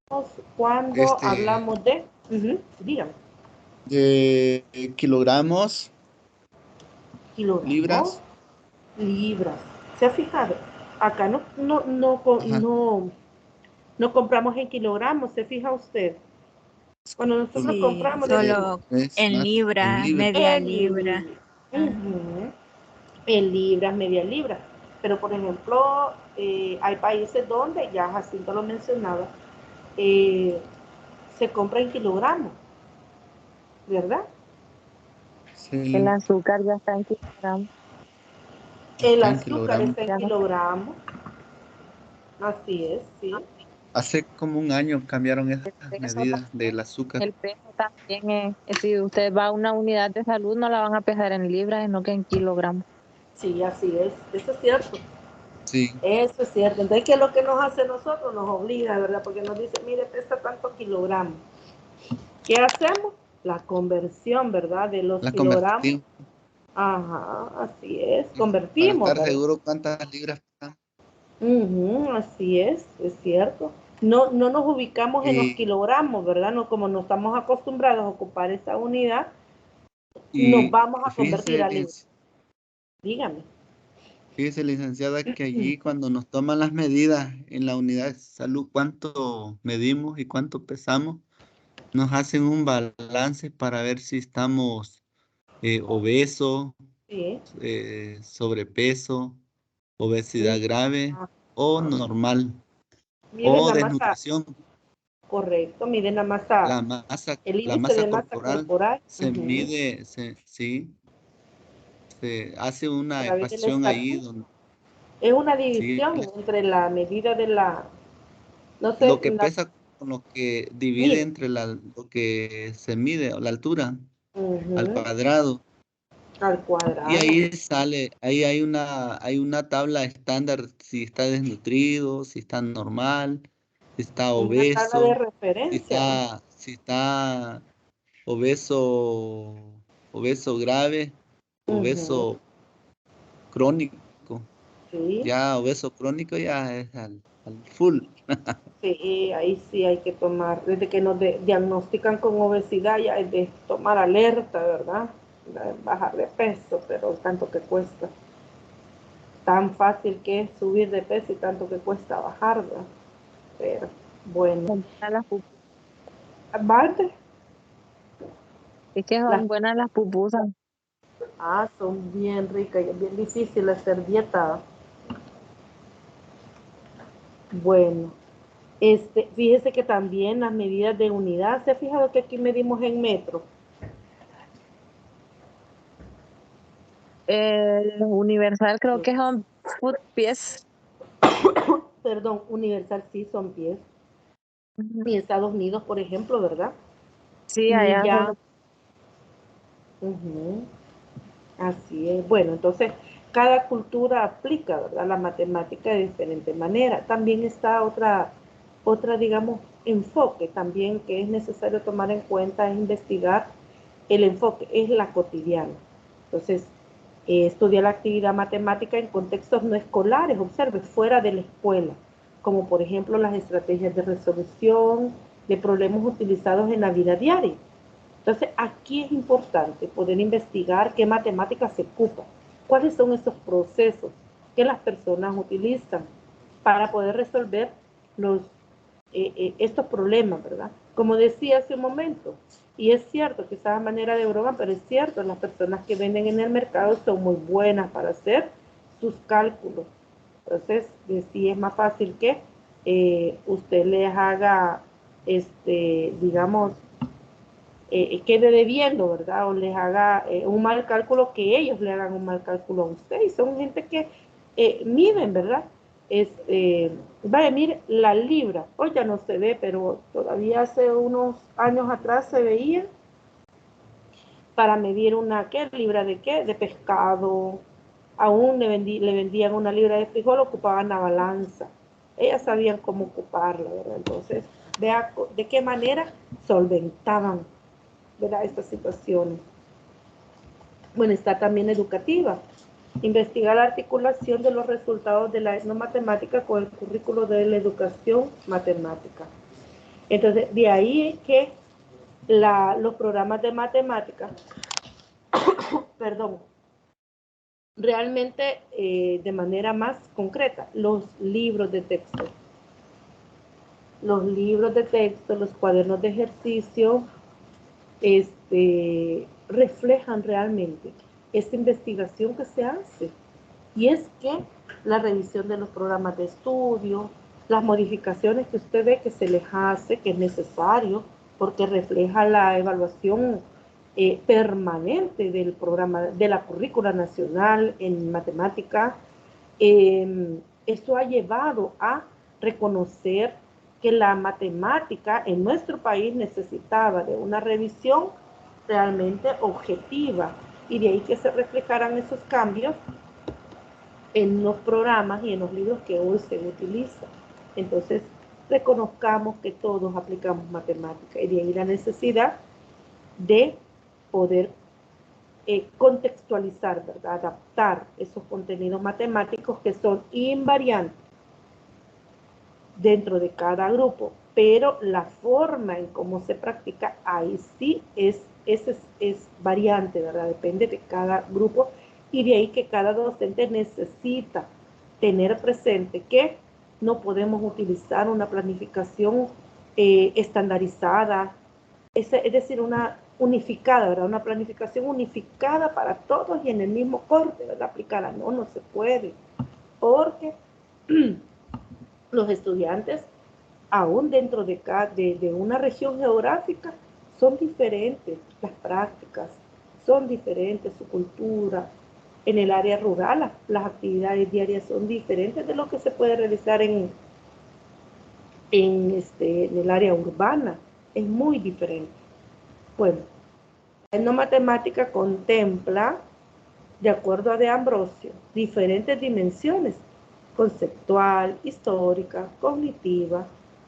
cuando hablamos de? Dígame. De kilogramos. Kilogramos. Libras. ¿Se ha fijado? Acá no compramos en kilogramos, ¿se fija usted? Cuando nosotros compramos... Solo en libras, media libra. En libras, media libra. Pero, por ejemplo, hay países donde, ya Jacinto lo mencionaba, se compra en kilogramos, ¿verdad? Sí. El azúcar ya está en kilogramos. El azúcar está en kilogramos. Así es, sí. Hace como un año cambiaron esas medidas del azúcar. El peso también si usted va a una unidad de salud, no la van a pesar en libras, sino que en kilogramos. Sí, así es. Eso es cierto. Sí. Eso es cierto. Entonces, ¿qué es lo que nos hace nosotros? Nos obliga, ¿verdad? Porque nos dice, mire, pesa tantos kilogramos. ¿Qué hacemos? La conversión, ¿verdad? De los kilogramos. Ajá, así es. Convertimos. Para estar seguro cuántas libras están. Así es cierto. No nos ubicamos en los kilogramos, ¿verdad? No, como no estamos acostumbrados a ocupar esa unidad, nos vamos a convertir a libras. Dígame. Fíjese, licenciada, que allí cuando nos toman las medidas en la unidad de salud, cuánto medimos y cuánto pesamos, nos hacen un balance para ver si estamos obesos, sobrepeso, obesidad grave o normal, o desnutrición. Correcto, miden la masa. El índice de masa corporal. Se mide, se hace una ecuación ahí donde es una división entre la medida de la, no sé, lo que pesa con lo que divide entre lo que se mide, la altura, al cuadrado. Y ahí sale, ahí hay una tabla estándar si está desnutrido, si está normal, si está obeso, una tabla de referencia. si está obeso grave, obeso crónico. Sí. Ya obeso crónico ya es al full. Sí, ahí sí hay que tomar, desde que nos diagnostican con obesidad ya hay de tomar alerta, ¿verdad? Bajar de peso, pero tanto que cuesta. Tan fácil que es subir de peso y tanto que cuesta bajar, ¿verdad? Pero bueno. Aparte. Es que son buenas las pupusas. Son bien ricas y es bien difícil hacer dieta. Bueno, fíjese que también las medidas de unidad, ¿se ha fijado que aquí medimos en metro? Universal creo que son pies. Perdón, universal sí son pies. Y Estados Unidos, por ejemplo, ¿verdad? Sí, allá. Así es. Bueno, entonces cada cultura aplica, ¿verdad?, la matemática de diferente manera. También está otra, digamos, enfoque también que es necesario tomar en cuenta, es investigar el enfoque, es la cotidiana. Entonces, estudiar la actividad matemática en contextos no escolares, observe, fuera de la escuela, como por ejemplo las estrategias de resolución de problemas utilizados en la vida diaria. Entonces, aquí es importante poder investigar qué matemáticas se ocupan, cuáles son esos procesos que las personas utilizan para poder resolver estos problemas, ¿verdad? Como decía hace un momento, y es cierto, quizás a manera de broma, pero es cierto, las personas que venden en el mercado son muy buenas para hacer sus cálculos Entonces, sí es más fácil que usted les haga, digamos, quede debiendo, ¿verdad? O les haga un mal cálculo, que ellos le hagan un mal cálculo a usted. Y son gente que miden, ¿verdad? Vaya, mire, la libra, hoy ya no se ve, pero todavía hace unos años atrás se veía para medir una, ¿qué? ¿Libra de qué? De pescado. Aún le vendían una libra de frijol, ocupaban la balanza. Ellas sabían cómo ocuparla, ¿verdad? Entonces, vea de qué manera solventaban, ¿verdad?, estas situaciones. Bueno, está también educativa. Investigar la articulación de los resultados de la etnomatemática con el currículo de la educación matemática. Entonces, de ahí es que los programas de matemática, perdón, realmente de manera más concreta, los libros de texto. Los libros de texto, los cuadernos de ejercicio, reflejan realmente esta investigación que se hace. Y es que la revisión de los programas de estudio, las modificaciones que usted ve que se les hace, que es necesario, porque refleja la evaluación permanente del programa, de la currícula nacional en matemática. Esto ha llevado a reconocer que la matemática en nuestro país necesitaba de una revisión realmente objetiva, y de ahí que se reflejaran esos cambios en los programas y en los libros que hoy se utilizan. Entonces, reconozcamos que todos aplicamos matemática, y de ahí la necesidad de poder contextualizar, ¿verdad?, adaptar esos contenidos matemáticos que son invariantes dentro de cada grupo, pero la forma en cómo se practica, ahí sí es variante, ¿verdad? Depende de cada grupo, y de ahí que cada docente necesita tener presente que no podemos utilizar una planificación estandarizada, es decir, una unificada, ¿verdad? Una planificación unificada para todos y en el mismo corte, ¿verdad?, aplicada. No se puede, porque los estudiantes, aún dentro de una región geográfica, son diferentes las prácticas, son diferentes su cultura. En el área rural, las actividades diarias son diferentes de lo que se puede realizar en el área urbana. Es muy diferente. Bueno, la etnomatemática contempla, de acuerdo a De Ambrosio, diferentes dimensiones: conceptual, histórica, cognitiva,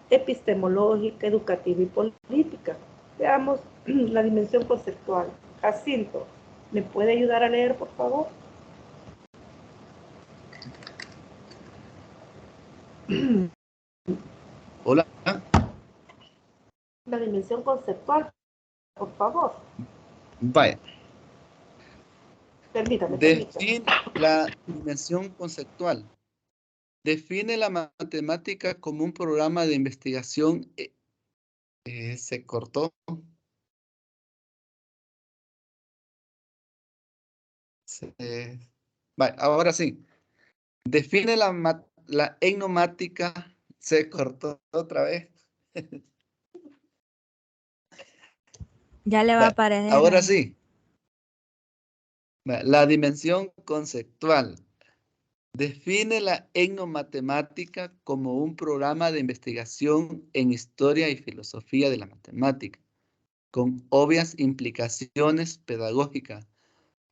epistemológica, educativa y política. Veamos la dimensión conceptual. Jacinto, ¿me puede ayudar a leer, por favor? Hola. La dimensión conceptual, por favor. Vaya. Permítame. Define la dimensión conceptual. Define la matemática como un programa de investigación. Se cortó. Vale, ahora sí. Define la etnomática. Se cortó otra vez. Ya le va a aparecer. Ahora sí. La dimensión conceptual. Define la etnomatemática como un programa de investigación en historia y filosofía de la matemática, con obvias implicaciones pedagógicas,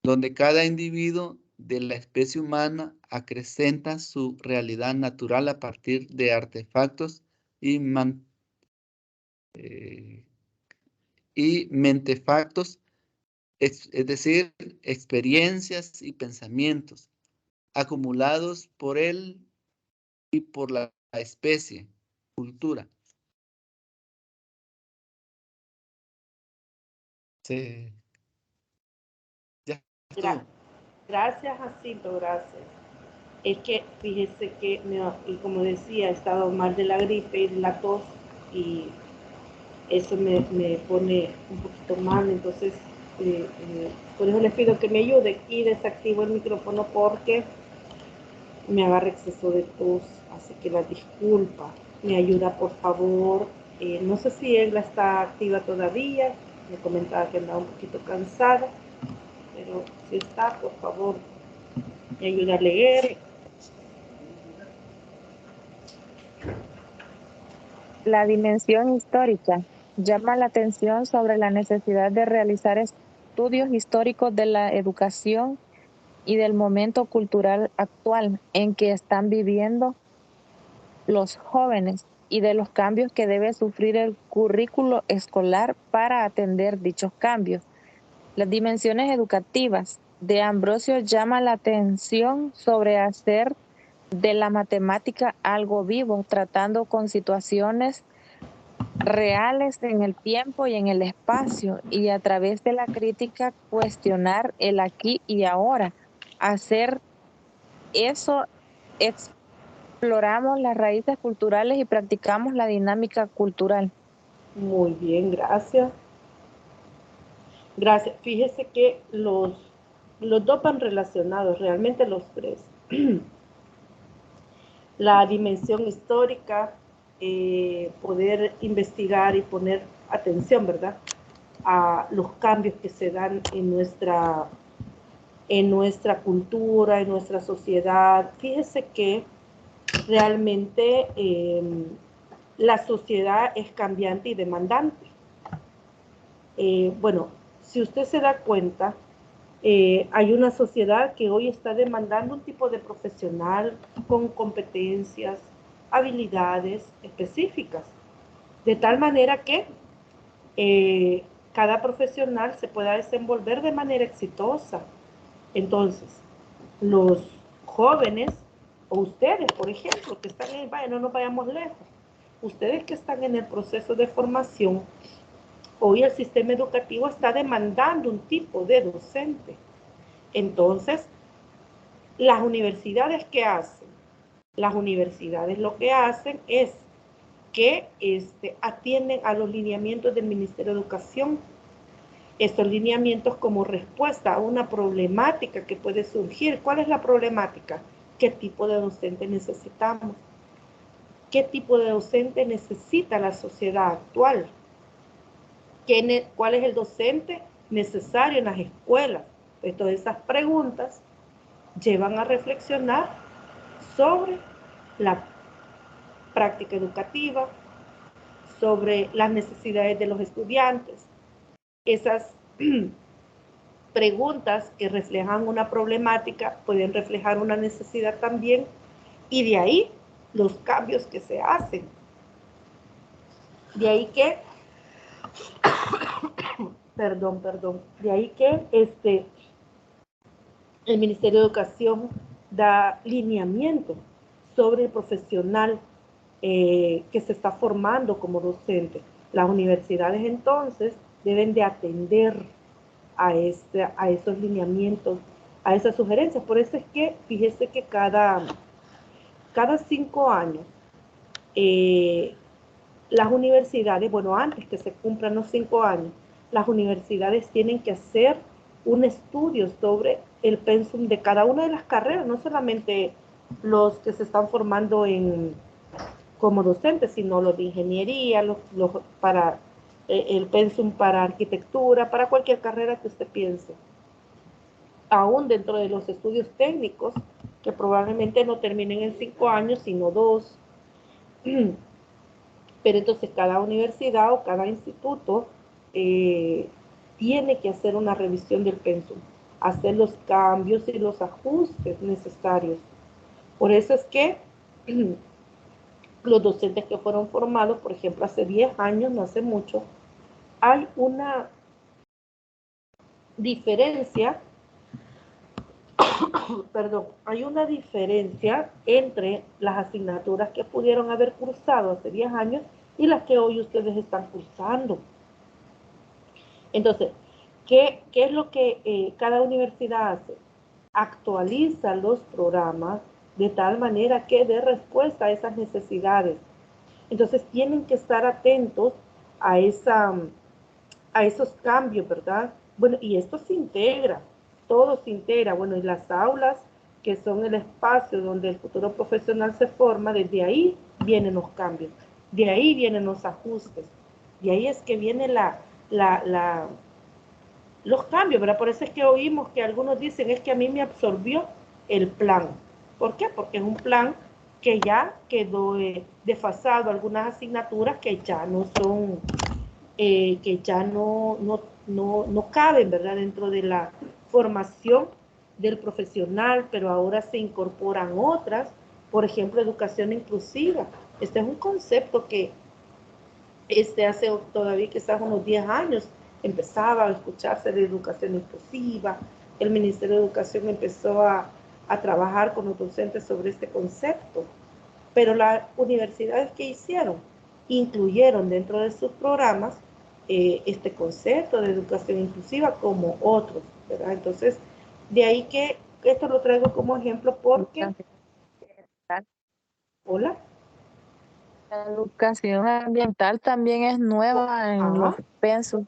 donde cada individuo de la especie humana acrecenta su realidad natural a partir de artefactos y mentefactos, es decir, experiencias y pensamientos acumulados por él y por la especie, cultura. Sí. Ya estuvo. Gracias, Jacinto, gracias. Es que fíjese que, y como decía, he estado mal de la gripe y la tos, y eso me pone un poquito mal. Entonces por eso les pido que me ayuden, y desactivo el micrófono porque me agarra exceso de tos, así que la disculpa. Me ayuda, por favor. No sé si ella está activa todavía. Me comentaba que andaba un poquito cansada, pero si está, por favor, me ayuda a leer. La dimensión histórica llama la atención sobre la necesidad de realizar estudios históricos de la educación y del momento cultural actual en que están viviendo los jóvenes y de los cambios que debe sufrir el currículo escolar para atender dichos cambios. Las dimensiones educativas de Ambrosio llama la atención sobre hacer de la matemática algo vivo, tratando con situaciones reales en el tiempo y en el espacio, y a través de la crítica cuestionar el aquí y ahora. Hacer eso, exploramos las raíces culturales y practicamos la dinámica cultural. Muy bien, gracias. Gracias. Fíjese que los dos van relacionados, realmente los tres. La dimensión histórica, poder investigar y poner atención, ¿verdad?, a los cambios que se dan en nuestra cultura, en nuestra sociedad. Fíjese que realmente la sociedad es cambiante y demandante. Bueno, si usted se da cuenta, hay una sociedad que hoy está demandando un tipo de profesional con competencias, habilidades específicas, de tal manera que cada profesional se pueda desenvolver de manera exitosa. Entonces, los jóvenes, o ustedes, por ejemplo, que están en, vaya, no nos vayamos lejos, ustedes que están en el proceso de formación, hoy el sistema educativo está demandando un tipo de docente. Entonces, las universidades, ¿qué hacen? Las universidades lo que hacen es que atienden a los lineamientos del Ministerio de Educación. Estos lineamientos como respuesta a una problemática que puede surgir. ¿Cuál es la problemática? ¿Qué tipo de docente necesitamos? ¿Qué tipo de docente necesita la sociedad actual? ¿Cuál es el docente necesario en las escuelas? Entonces, esas preguntas llevan a reflexionar sobre la práctica educativa, sobre las necesidades de los estudiantes. Esas preguntas que reflejan una problemática pueden reflejar una necesidad también, y de ahí los cambios que se hacen. De ahí que, de ahí que el Ministerio de Educación da lineamiento sobre el profesional que se está formando como docente. Las universidades entonces deben de atender a esos lineamientos, a esas sugerencias. Por eso es que, fíjese que cada 5 años, las universidades, bueno, antes que se cumplan los 5 años, las universidades tienen que hacer un estudio sobre el pensum de cada una de las carreras, no solamente los que se están formando como docentes, sino los de ingeniería, para el pensum para arquitectura, para cualquier carrera que usted piense. Aún dentro de los estudios técnicos, que probablemente no terminen en 5 años, sino 2. Pero entonces cada universidad o cada instituto tiene que hacer una revisión del pensum, hacer los cambios y los ajustes necesarios. Por eso es que los docentes que fueron formados, por ejemplo, hace 10 años, no hace mucho, hay una diferencia, hay una diferencia entre las asignaturas que pudieron haber cursado hace 10 años y las que hoy ustedes están cursando. Entonces, ¿qué es lo que cada universidad hace? Actualiza los programas de tal manera que dé respuesta a esas necesidades. Entonces, tienen que estar atentos a esos cambios, ¿verdad? Bueno, y esto se integra, todo se integra. Bueno, y las aulas que son el espacio donde el futuro profesional se forma, desde ahí vienen los cambios, de ahí vienen los ajustes, de ahí es que viene los cambios, ¿verdad? Por eso es que oímos que algunos dicen, es que a mí me absorbió el plan. ¿Por qué? Porque es un plan que ya quedó desfasado, algunas asignaturas que ya no son, que ya no caben, ¿verdad? Dentro de la formación del profesional, pero ahora se incorporan otras, por ejemplo, educación inclusiva. Este es un concepto que hace todavía quizás unos 10 años empezaba a escucharse de educación inclusiva, el Ministerio de Educación empezó a trabajar con los docentes sobre este concepto, pero las universidades que hicieron, incluyeron dentro de sus programas este concepto de educación inclusiva como otros, ¿verdad? Entonces, de ahí que esto lo traigo como ejemplo porque... Hola. La educación ambiental también es nueva en los pensos.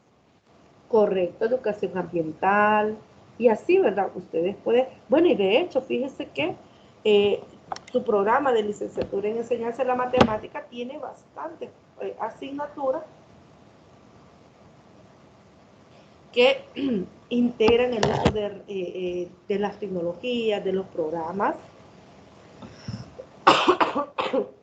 Correcto, educación ambiental y así, ¿verdad? Ustedes pueden, bueno, y de hecho, fíjense que su programa de licenciatura en enseñanza de la matemática tiene bastantes asignaturas que integran el uso de las tecnologías, de los programas.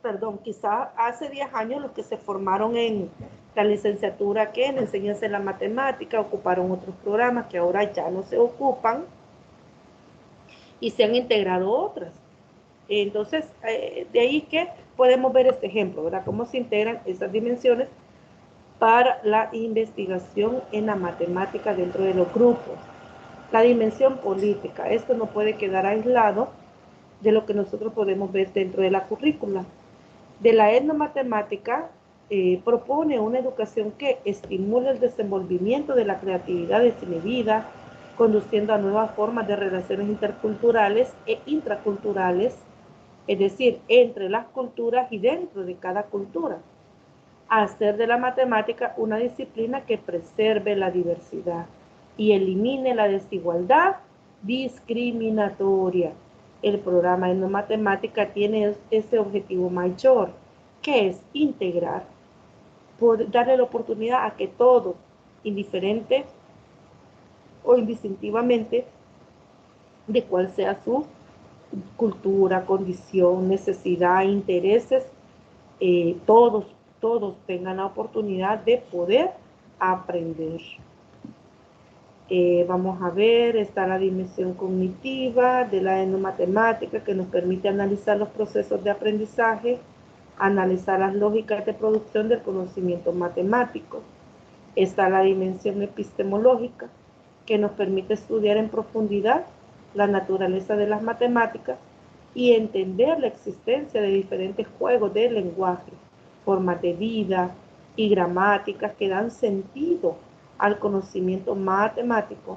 Perdón, quizás hace 10 años los que se formaron en la licenciatura que en enseñanza de la matemática ocuparon otros programas que ahora ya no se ocupan y se han integrado otras. Entonces, de ahí que podemos ver este ejemplo, ¿verdad? Cómo se integran esas dimensiones para la investigación en la matemática dentro de los grupos. La dimensión política, esto no puede quedar aislado de lo que nosotros podemos ver dentro de la currícula. De la etnomatemática propone una educación que estimule el desenvolvimiento de la creatividad desinhibida, conduciendo a nuevas formas de relaciones interculturales e intraculturales, es decir, entre las culturas y dentro de cada cultura. Hacer de la matemática una disciplina que preserve la diversidad y elimine la desigualdad discriminatoria. El programa de matemática tiene ese objetivo mayor, que es integrar, darle la oportunidad a que todos, indiferente o indistintivamente, de cuál sea su cultura, condición, necesidad, intereses, todos tengan la oportunidad de poder aprender. Vamos a ver, está la dimensión cognitiva de la etnomatemática que nos permite analizar los procesos de aprendizaje, analizar las lógicas de producción del conocimiento matemático. Está la dimensión epistemológica que nos permite estudiar en profundidad la naturaleza de las matemáticas y entender la existencia de diferentes juegos de lenguaje, formas de vida y gramáticas que dan sentido al conocimiento matemático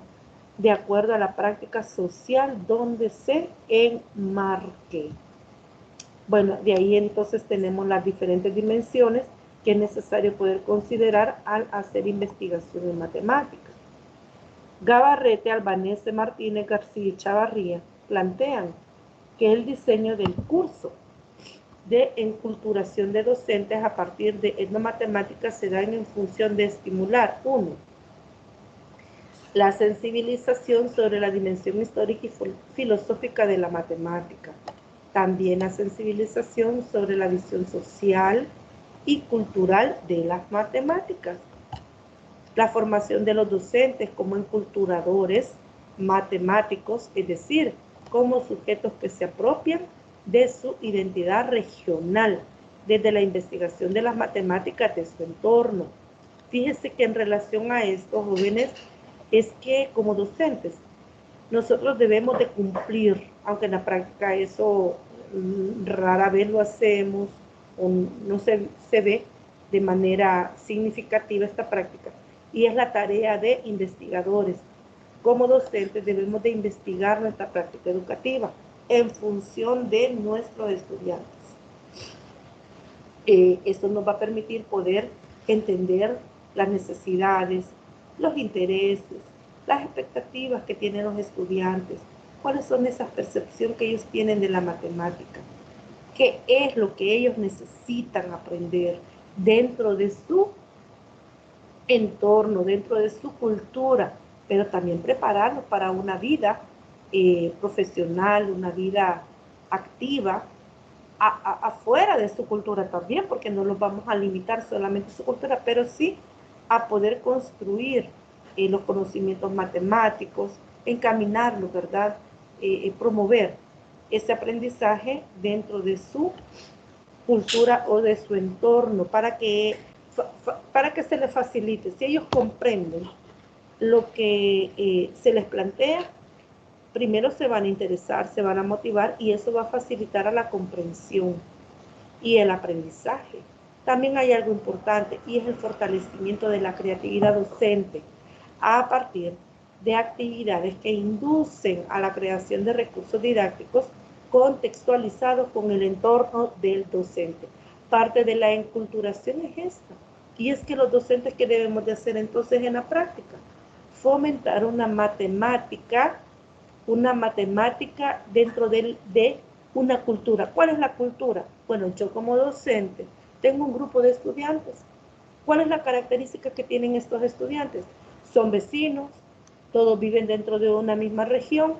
de acuerdo a la práctica social donde se enmarque. Bueno, de ahí entonces tenemos las diferentes dimensiones que es necesario poder considerar al hacer investigación en matemáticas. Gabarrete, Albanese, Martínez, García y Chavarría plantean que el diseño del curso de enculturación de docentes a partir de etnomatemáticas se dan en función de estimular, 1, la sensibilización sobre la dimensión histórica y filosófica de la matemática, también la sensibilización sobre la visión social y cultural de las matemáticas, la formación de los docentes como enculturadores matemáticos, es decir, como sujetos que se apropian de su identidad regional, desde la investigación de las matemáticas de su entorno. Fíjese que en relación a esto, jóvenes, es que como docentes, nosotros debemos de cumplir, aunque en la práctica eso rara vez lo hacemos, o no se ve de manera significativa esta práctica, y es la tarea de investigadores. Como docentes debemos de investigar nuestra práctica educativa en función de nuestros estudiantes. Esto nos va a permitir poder entender las necesidades, los intereses, las expectativas que tienen los estudiantes, cuáles son esas percepciones que ellos tienen de la matemática, qué es lo que ellos necesitan aprender dentro de su entorno, dentro de su cultura, pero también prepararlos para una vida profesional, una vida activa, afuera de su cultura también, porque no los vamos a limitar solamente a su cultura, pero sí a poder construir los conocimientos matemáticos, encaminarlos, ¿verdad? Promover ese aprendizaje dentro de su cultura o de su entorno para que se les facilite. Si ellos comprenden lo que se les plantea, primero se van a interesar, se van a motivar y eso va a facilitar a la comprensión y el aprendizaje. También hay algo importante y es el fortalecimiento de la creatividad docente a partir de actividades que inducen a la creación de recursos didácticos contextualizados con el entorno del docente. Parte de la enculturación es esta. Y es que los docentes, ¿qué debemos de hacer entonces en la práctica? Fomentar una matemática dentro de una cultura. ¿Cuál es la cultura? Bueno, yo como docente tengo un grupo de estudiantes. ¿Cuál es la característica que tienen estos estudiantes? Son vecinos, todos viven dentro de una misma región.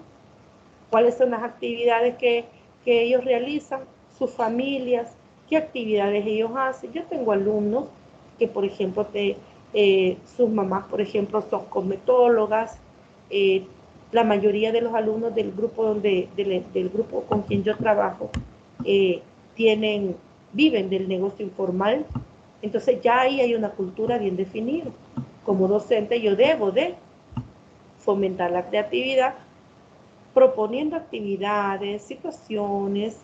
¿Cuáles son las actividades que ellos realizan? Sus familias, ¿qué actividades ellos hacen? Yo tengo alumnos que, por ejemplo, sus mamás, por ejemplo, son cosmetólogas. La mayoría de los alumnos del grupo, del grupo con quien yo trabajo viven del negocio informal. Entonces ya ahí hay una cultura bien definida. Como docente yo debo de fomentar la creatividad, proponiendo actividades, situaciones,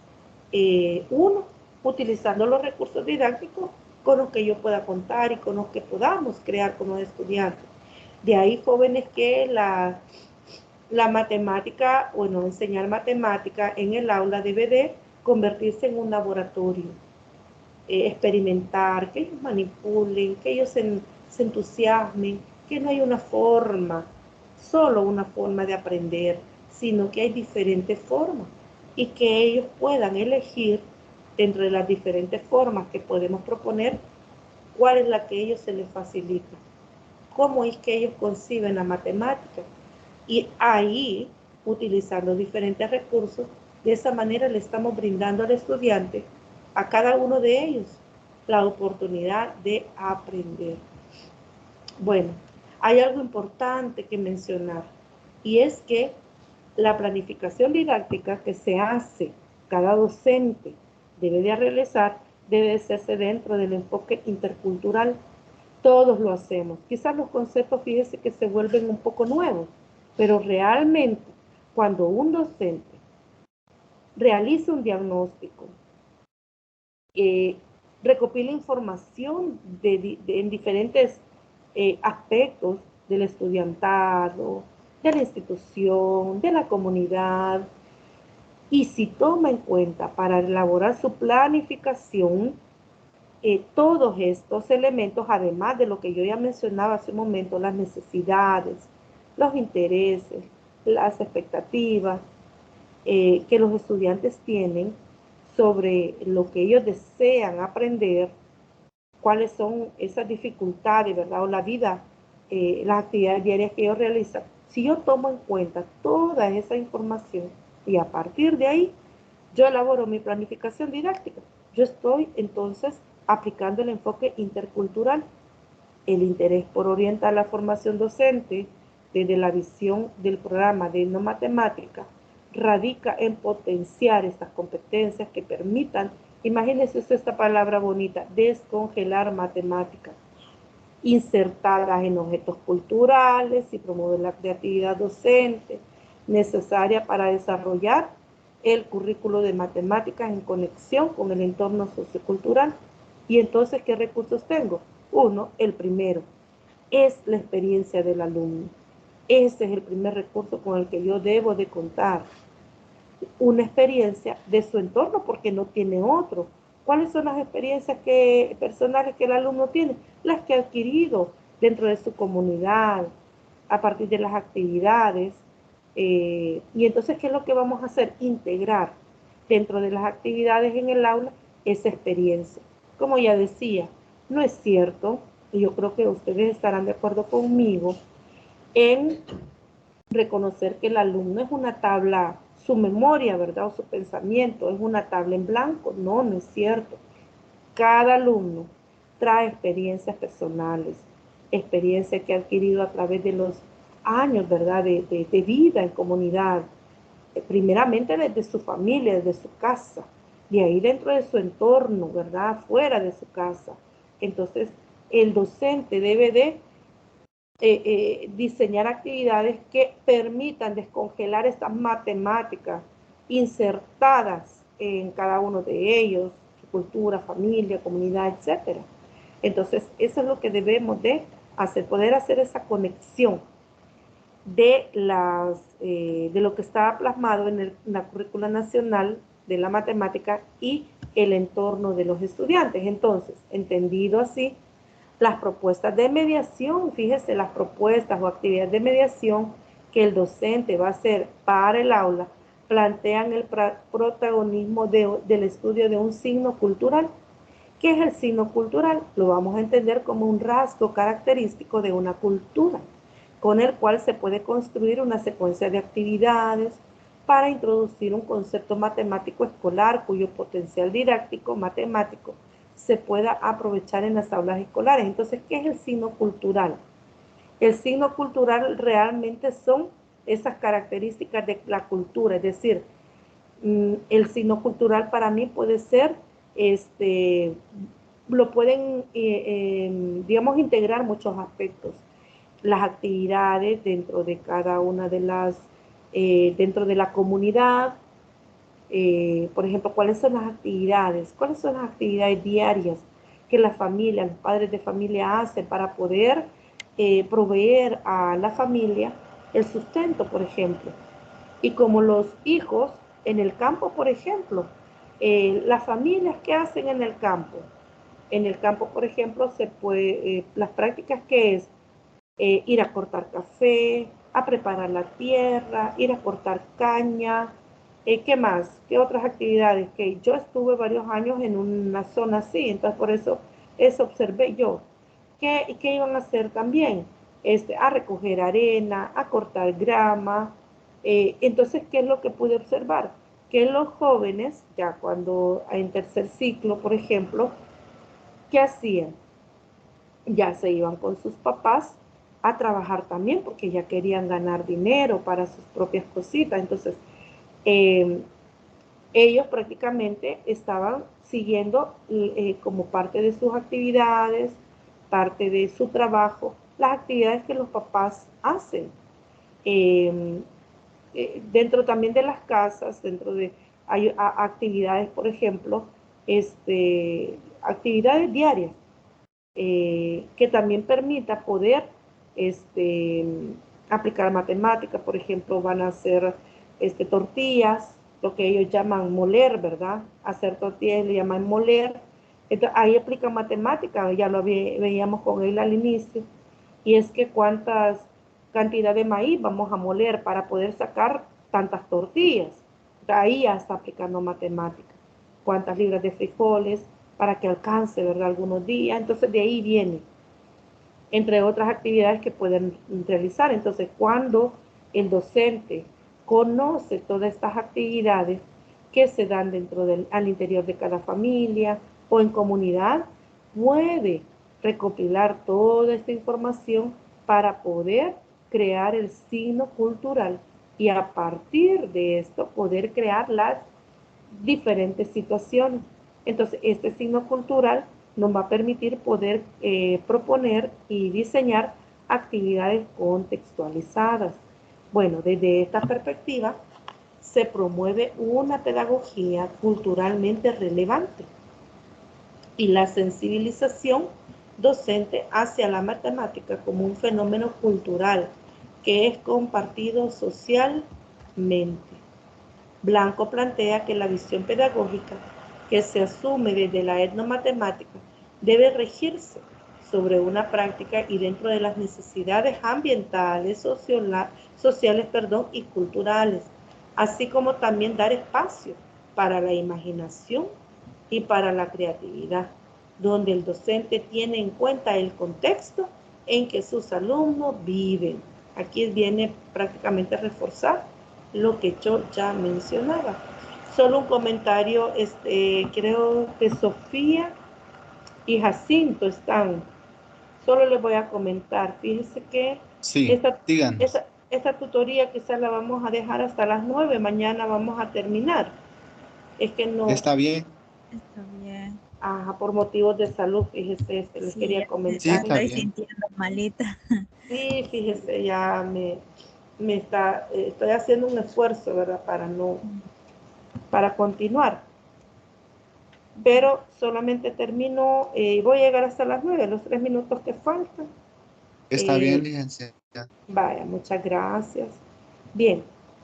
utilizando los recursos didácticos con los que yo pueda contar y con los que podamos crear con los estudiantes. De ahí, jóvenes, que la matemática, bueno, enseñar matemática en el aula debe de convertirse en un laboratorio, experimentar, que ellos manipulen, que ellos se entusiasmen, que no hay una forma, solo una forma de aprender, sino que hay diferentes formas y que ellos puedan elegir dentro de las diferentes formas que podemos proponer cuál es la que a ellos se les facilita, cómo es que ellos conciben la matemática y ahí, utilizando diferentes recursos, de esa manera le estamos brindando al estudiante, a cada uno de ellos, la oportunidad de aprender. Bueno, hay algo importante que mencionar y es que la planificación didáctica que se hace, cada docente debe de realizar, debe de hacerse dentro del enfoque intercultural. Todos lo hacemos. Quizás los conceptos, fíjese que se vuelven un poco nuevos, pero realmente cuando un docente realiza un diagnóstico, recopila información en diferentes aspectos del estudiantado, de la institución, de la comunidad, y si toma en cuenta para elaborar su planificación todos estos elementos, además de lo que yo ya mencionaba hace un momento, las necesidades, los intereses, las expectativas que los estudiantes tienen sobre lo que ellos desean aprender, cuáles son esas dificultades, ¿verdad? O la vida, las actividades diarias que ellos realizan. Si yo tomo en cuenta toda esa información y a partir de ahí yo elaboro mi planificación didáctica, yo estoy entonces aplicando el enfoque intercultural, el interés por orientar la formación docente desde la visión del programa de no matemática radica en potenciar estas competencias que permitan, imagínense usted esta palabra bonita, descongelar matemáticas, insertarlas en objetos culturales y promover la creatividad docente necesaria para desarrollar el currículo de matemáticas en conexión con el entorno sociocultural. Y entonces, ¿qué recursos tengo? Uno, el primero, es la experiencia del alumno. Ese es el primer recurso con el que yo debo de contar. Una experiencia de su entorno porque no tiene otro. ¿Cuáles son las experiencias personales que el alumno tiene? Las que ha adquirido dentro de su comunidad, a partir de las actividades Y entonces, ¿qué es lo que vamos a hacer? Integrar dentro de las actividades en el aula esa experiencia. Como ya decía, no es cierto, y yo creo que ustedes estarán de acuerdo conmigo, en reconocer que el alumno es una tabla, su memoria, ¿verdad? O su pensamiento es una tabla en blanco. No, no es cierto. Cada alumno trae experiencias personales, experiencias que ha adquirido a través de los años, ¿verdad? De vida en comunidad, primeramente desde su familia, desde su casa, de ahí dentro de su entorno, ¿verdad? Fuera de su casa. Entonces, el docente debe de diseñar actividades que permitan descongelar estas matemáticas insertadas en cada uno de ellos, su cultura, familia, comunidad, etc. Entonces, eso es lo que debemos de hacer, poder hacer esa conexión de lo que estaba plasmado en la currícula nacional de la matemática y el entorno de los estudiantes. Entonces, entendido así, las propuestas de mediación, fíjese, las propuestas o actividades de mediación que el docente va a hacer para el aula plantean el protagonismo del estudio de un signo cultural. ¿Qué es el signo cultural? Lo vamos a entender como un rasgo característico de una cultura, con el cual se puede construir una secuencia de actividades para introducir un concepto matemático escolar cuyo potencial didáctico matemático se pueda aprovechar en las aulas escolares. Entonces, ¿qué es el signo cultural? El signo cultural realmente son esas características de la cultura, es decir, el signo cultural para mí puede ser, lo pueden, digamos, integrar muchos aspectos. Las actividades dentro de cada una de las, dentro de la comunidad, por ejemplo, ¿cuáles son las actividades? ¿Cuáles son las actividades diarias que la familia, los padres de familia hacen para poder proveer a la familia el sustento, por ejemplo? Y como los hijos en el campo, por ejemplo, las familias que hacen en el campo. En el campo, por ejemplo, se puede, las prácticas que es ir a cortar café, a preparar la tierra, ir a cortar caña, ¿qué más? ¿Qué otras actividades? Que yo estuve varios años en una zona así, entonces por eso observé yo. ¿Qué iban a hacer también? A recoger arena, a cortar grama. Entonces, ¿qué es lo que pude observar? Que los jóvenes, ya cuando en tercer ciclo, por ejemplo, ¿qué hacían? Ya se iban con sus papás a trabajar también porque ya querían ganar dinero para sus propias cositas. Entonces, ellos prácticamente estaban siguiendo como parte de sus actividades, parte de su trabajo, las actividades que los papás hacen. Dentro también de las casas, dentro de hay actividades, por ejemplo, actividades diarias que también permita poder aplicar matemáticas. Por ejemplo, van a hacer tortillas, lo que ellos llaman moler, ¿verdad? Hacer tortillas le llaman moler. Entonces, ahí aplican matemáticas, ya lo veíamos con él al inicio, y es que cuántas cantidad de maíz vamos a moler para poder sacar tantas tortillas. Ahí ya está aplicando matemáticas. Cuántas libras de frijoles para que alcance, ¿verdad? Algunos días. Entonces de ahí viene, entre otras actividades que pueden realizar. Entonces cuando el docente conoce todas estas actividades que se dan al interior de cada familia o en comunidad, puede recopilar toda esta información para poder crear el signo cultural y a partir de esto poder crear las diferentes situaciones. Entonces, este signo cultural nos va a permitir poder proponer y diseñar actividades contextualizadas. Bueno, desde esta perspectiva, se promueve una pedagogía culturalmente relevante y la sensibilización docente hacia la matemática como un fenómeno cultural que es compartido socialmente. Blanco plantea que la visión pedagógica que se asume desde la etnomatemática debe regirse sobre una práctica y dentro de las necesidades ambientales, sociales, y culturales, así como también dar espacio para la imaginación y para la creatividad, donde el docente tiene en cuenta el contexto en que sus alumnos viven. Aquí viene prácticamente a reforzar lo que yo ya mencionaba. Solo un comentario, creo que Sofía y Jacinto están. Solo les voy a comentar, fíjense que Sí, díganos. esta tutoría quizás la vamos a dejar hasta las 9, mañana vamos a terminar. Es que no. Está bien. Está bien. Ajá, por motivos de salud, fíjese, les quería comentar. Sí, está estoy bien. sintiendo malita. Sí, fíjese, ya estoy haciendo un esfuerzo, ¿verdad? Para continuar. Pero solamente termino, voy a llegar hasta las 9, los 3 minutos que faltan. Está bien, licenciada. Vaya, muchas gracias. Bien,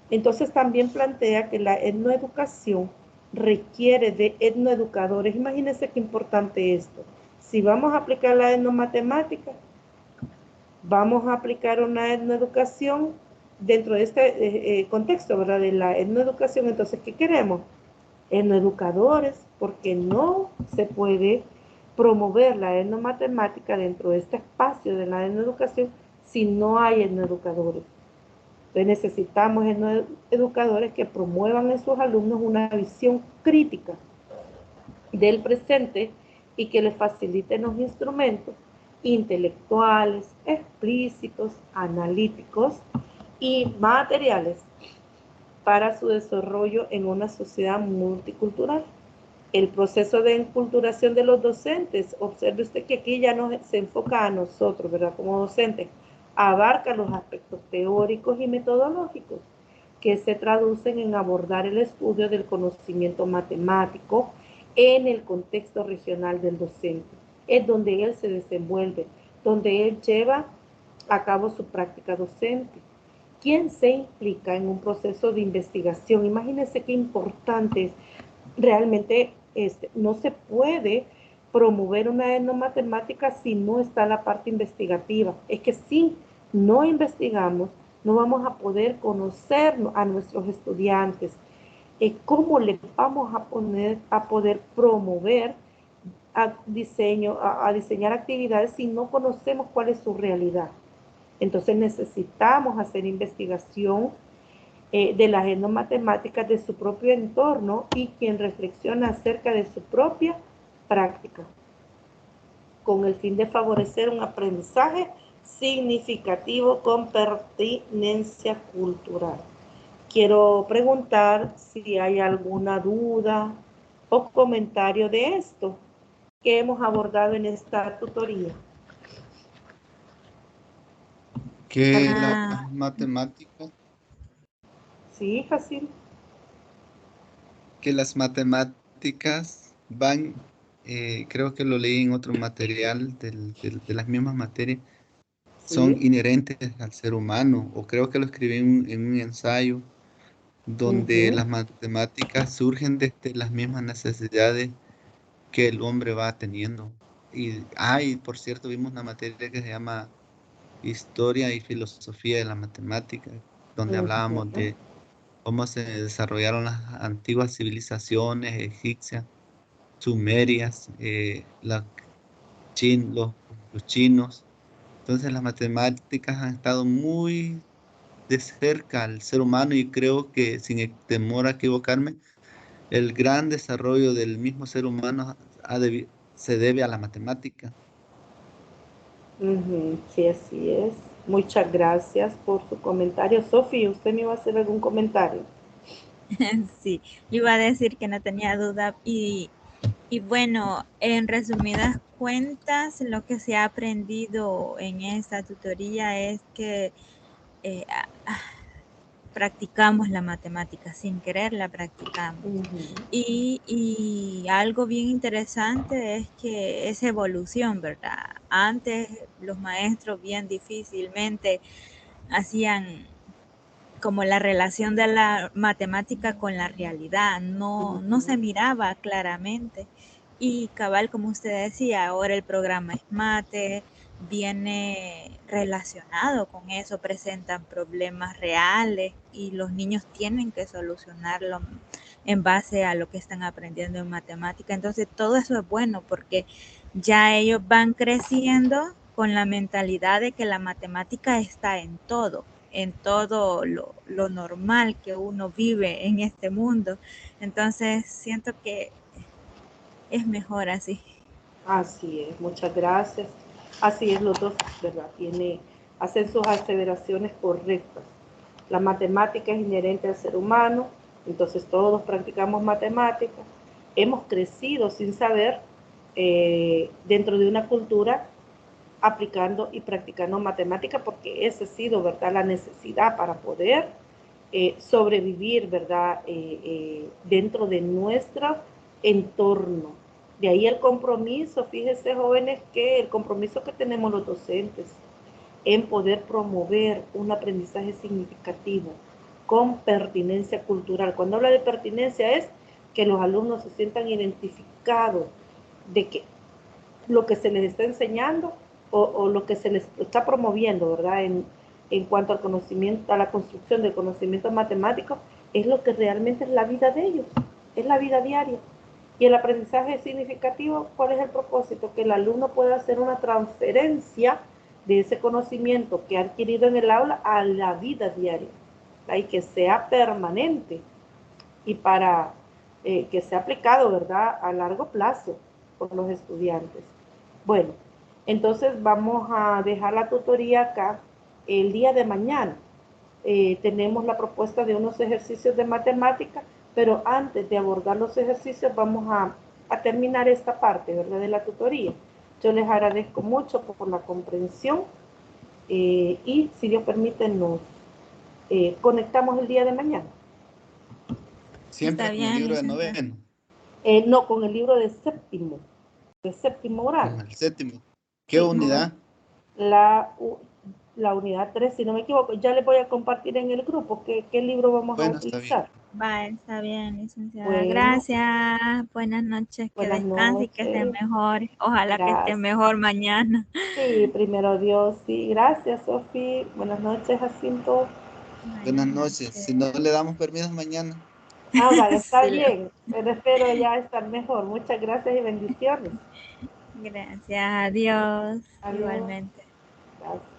entonces también plantea que la etnoeducación requiere de etnoeducadores. Imagínense qué importante esto. Si vamos a aplicar la etnomatemática, vamos a aplicar una etnoeducación dentro de este contexto, ¿verdad? De la etnoeducación. Entonces, ¿qué queremos? Etnoeducadores, porque no se puede promover la etnomatemática dentro de este espacio de la etnoeducación si no hay etnoeducadores. Entonces necesitamos etnoeducadores que promuevan en sus alumnos una visión crítica del presente y que les faciliten los instrumentos intelectuales, explícitos, analíticos y materiales para su desarrollo en una sociedad multicultural. El proceso de enculturación de los docentes, observe usted que aquí ya se enfoca a nosotros, ¿verdad? Como docentes, abarca los aspectos teóricos y metodológicos que se traducen en abordar el estudio del conocimiento matemático en el contexto regional del docente. Es donde él se desenvuelve, donde él lleva a cabo su práctica docente. ¿Quién se implica en un proceso de investigación? Imagínense qué importante es. Realmente no se puede promover una etnomatemática si no está la parte investigativa. Es que si no investigamos, no vamos a poder conocer a nuestros estudiantes. ¿Cómo le vamos a poder promover a diseñar actividades si no conocemos cuál es su realidad? Entonces necesitamos hacer investigación de las etnomatemáticas de su propio entorno y quien reflexiona acerca de su propia práctica, con el fin de favorecer un aprendizaje significativo con pertinencia cultural. Quiero preguntar si hay alguna duda o comentario de esto que hemos abordado en esta tutoría. Que las matemáticas. Sí, fácil. Que las matemáticas van, creo que lo leí en otro material de las mismas materias, son Sí. inherentes al ser humano, o creo que lo escribí en un ensayo, donde las matemáticas surgen desde las mismas necesidades que el hombre va teniendo. Y por cierto, vimos una materia que se llama Historia y Filosofía de la Matemática, donde hablábamos de cómo se desarrollaron las antiguas civilizaciones egipcias, sumerias, los chinos. Entonces las matemáticas han estado muy de cerca al ser humano y creo que sin temor a equivocarme, el gran desarrollo del mismo ser humano se debe a la matemática. Sí, así es. Muchas gracias por su comentario. Sofía, ¿usted me iba a hacer algún comentario? Sí, iba a decir que no tenía duda y bueno, en resumidas cuentas, lo que se ha aprendido en esta tutoría es que practicamos la matemática, sin querer la practicamos. Y algo bien interesante es que es evolución, ¿verdad? Antes los maestros bien difícilmente hacían como la relación de la matemática con la realidad, no se miraba claramente. Y cabal, como usted decía, ahora el programa es mate, viene relacionado con eso, presentan problemas reales y los niños tienen que solucionarlo en base a lo que están aprendiendo en matemática. Entonces todo eso es bueno porque ya ellos van creciendo con la mentalidad de que la matemática está en todo lo normal que uno vive en este mundo. Entonces siento que es mejor así. Así es, muchas gracias. Así es, los dos, ¿verdad? Hacen sus aseveraciones correctas. La matemática es inherente al ser humano, entonces todos practicamos matemáticas. Hemos crecido sin saber dentro de una cultura aplicando y practicando matemática porque esa ha sido, ¿verdad?, la necesidad para poder sobrevivir, ¿verdad?, dentro de nuestro entorno. De ahí el compromiso, fíjense jóvenes, que el compromiso que tenemos los docentes en poder promover un aprendizaje significativo con pertinencia cultural. Cuando habla de pertinencia es que los alumnos se sientan identificados de que lo que se les está enseñando o lo que se les está promoviendo, ¿verdad? En cuanto al conocimiento, a la construcción del conocimiento matemático, es lo que realmente es la vida de ellos, es la vida diaria. Y el aprendizaje significativo, ¿cuál es el propósito? Que el alumno pueda hacer una transferencia de ese conocimiento que ha adquirido en el aula a la vida diaria, y que sea permanente y para que sea aplicado, ¿verdad?, a largo plazo por los estudiantes. Bueno, entonces vamos a dejar la tutoría acá. El día de mañana tenemos la propuesta de unos ejercicios de matemática, pero antes de abordar los ejercicios vamos a terminar esta parte, ¿verdad?, de la tutoría. Yo les agradezco mucho por la comprensión y si Dios permite nos conectamos el día de mañana. Siempre con el libro de noveno. No, con el libro de séptimo grado. Con el séptimo. ¿Qué unidad? La unidad 3, si no me equivoco. Ya les voy a compartir en el grupo qué libro vamos a utilizar. Está bien, licenciada. Bueno, gracias. Buenas noches. Que descanse y que esté mejor. Ojalá que esté mejor mañana. Sí, primero Dios. Sí, gracias, Sofi. Buenas noches, Jacinto. Buenas noches. Si no le damos permiso mañana. Vale, está bien. Pero espero ya estar mejor. Muchas gracias y bendiciones. Gracias. Adiós. Adiós. Igualmente. Gracias.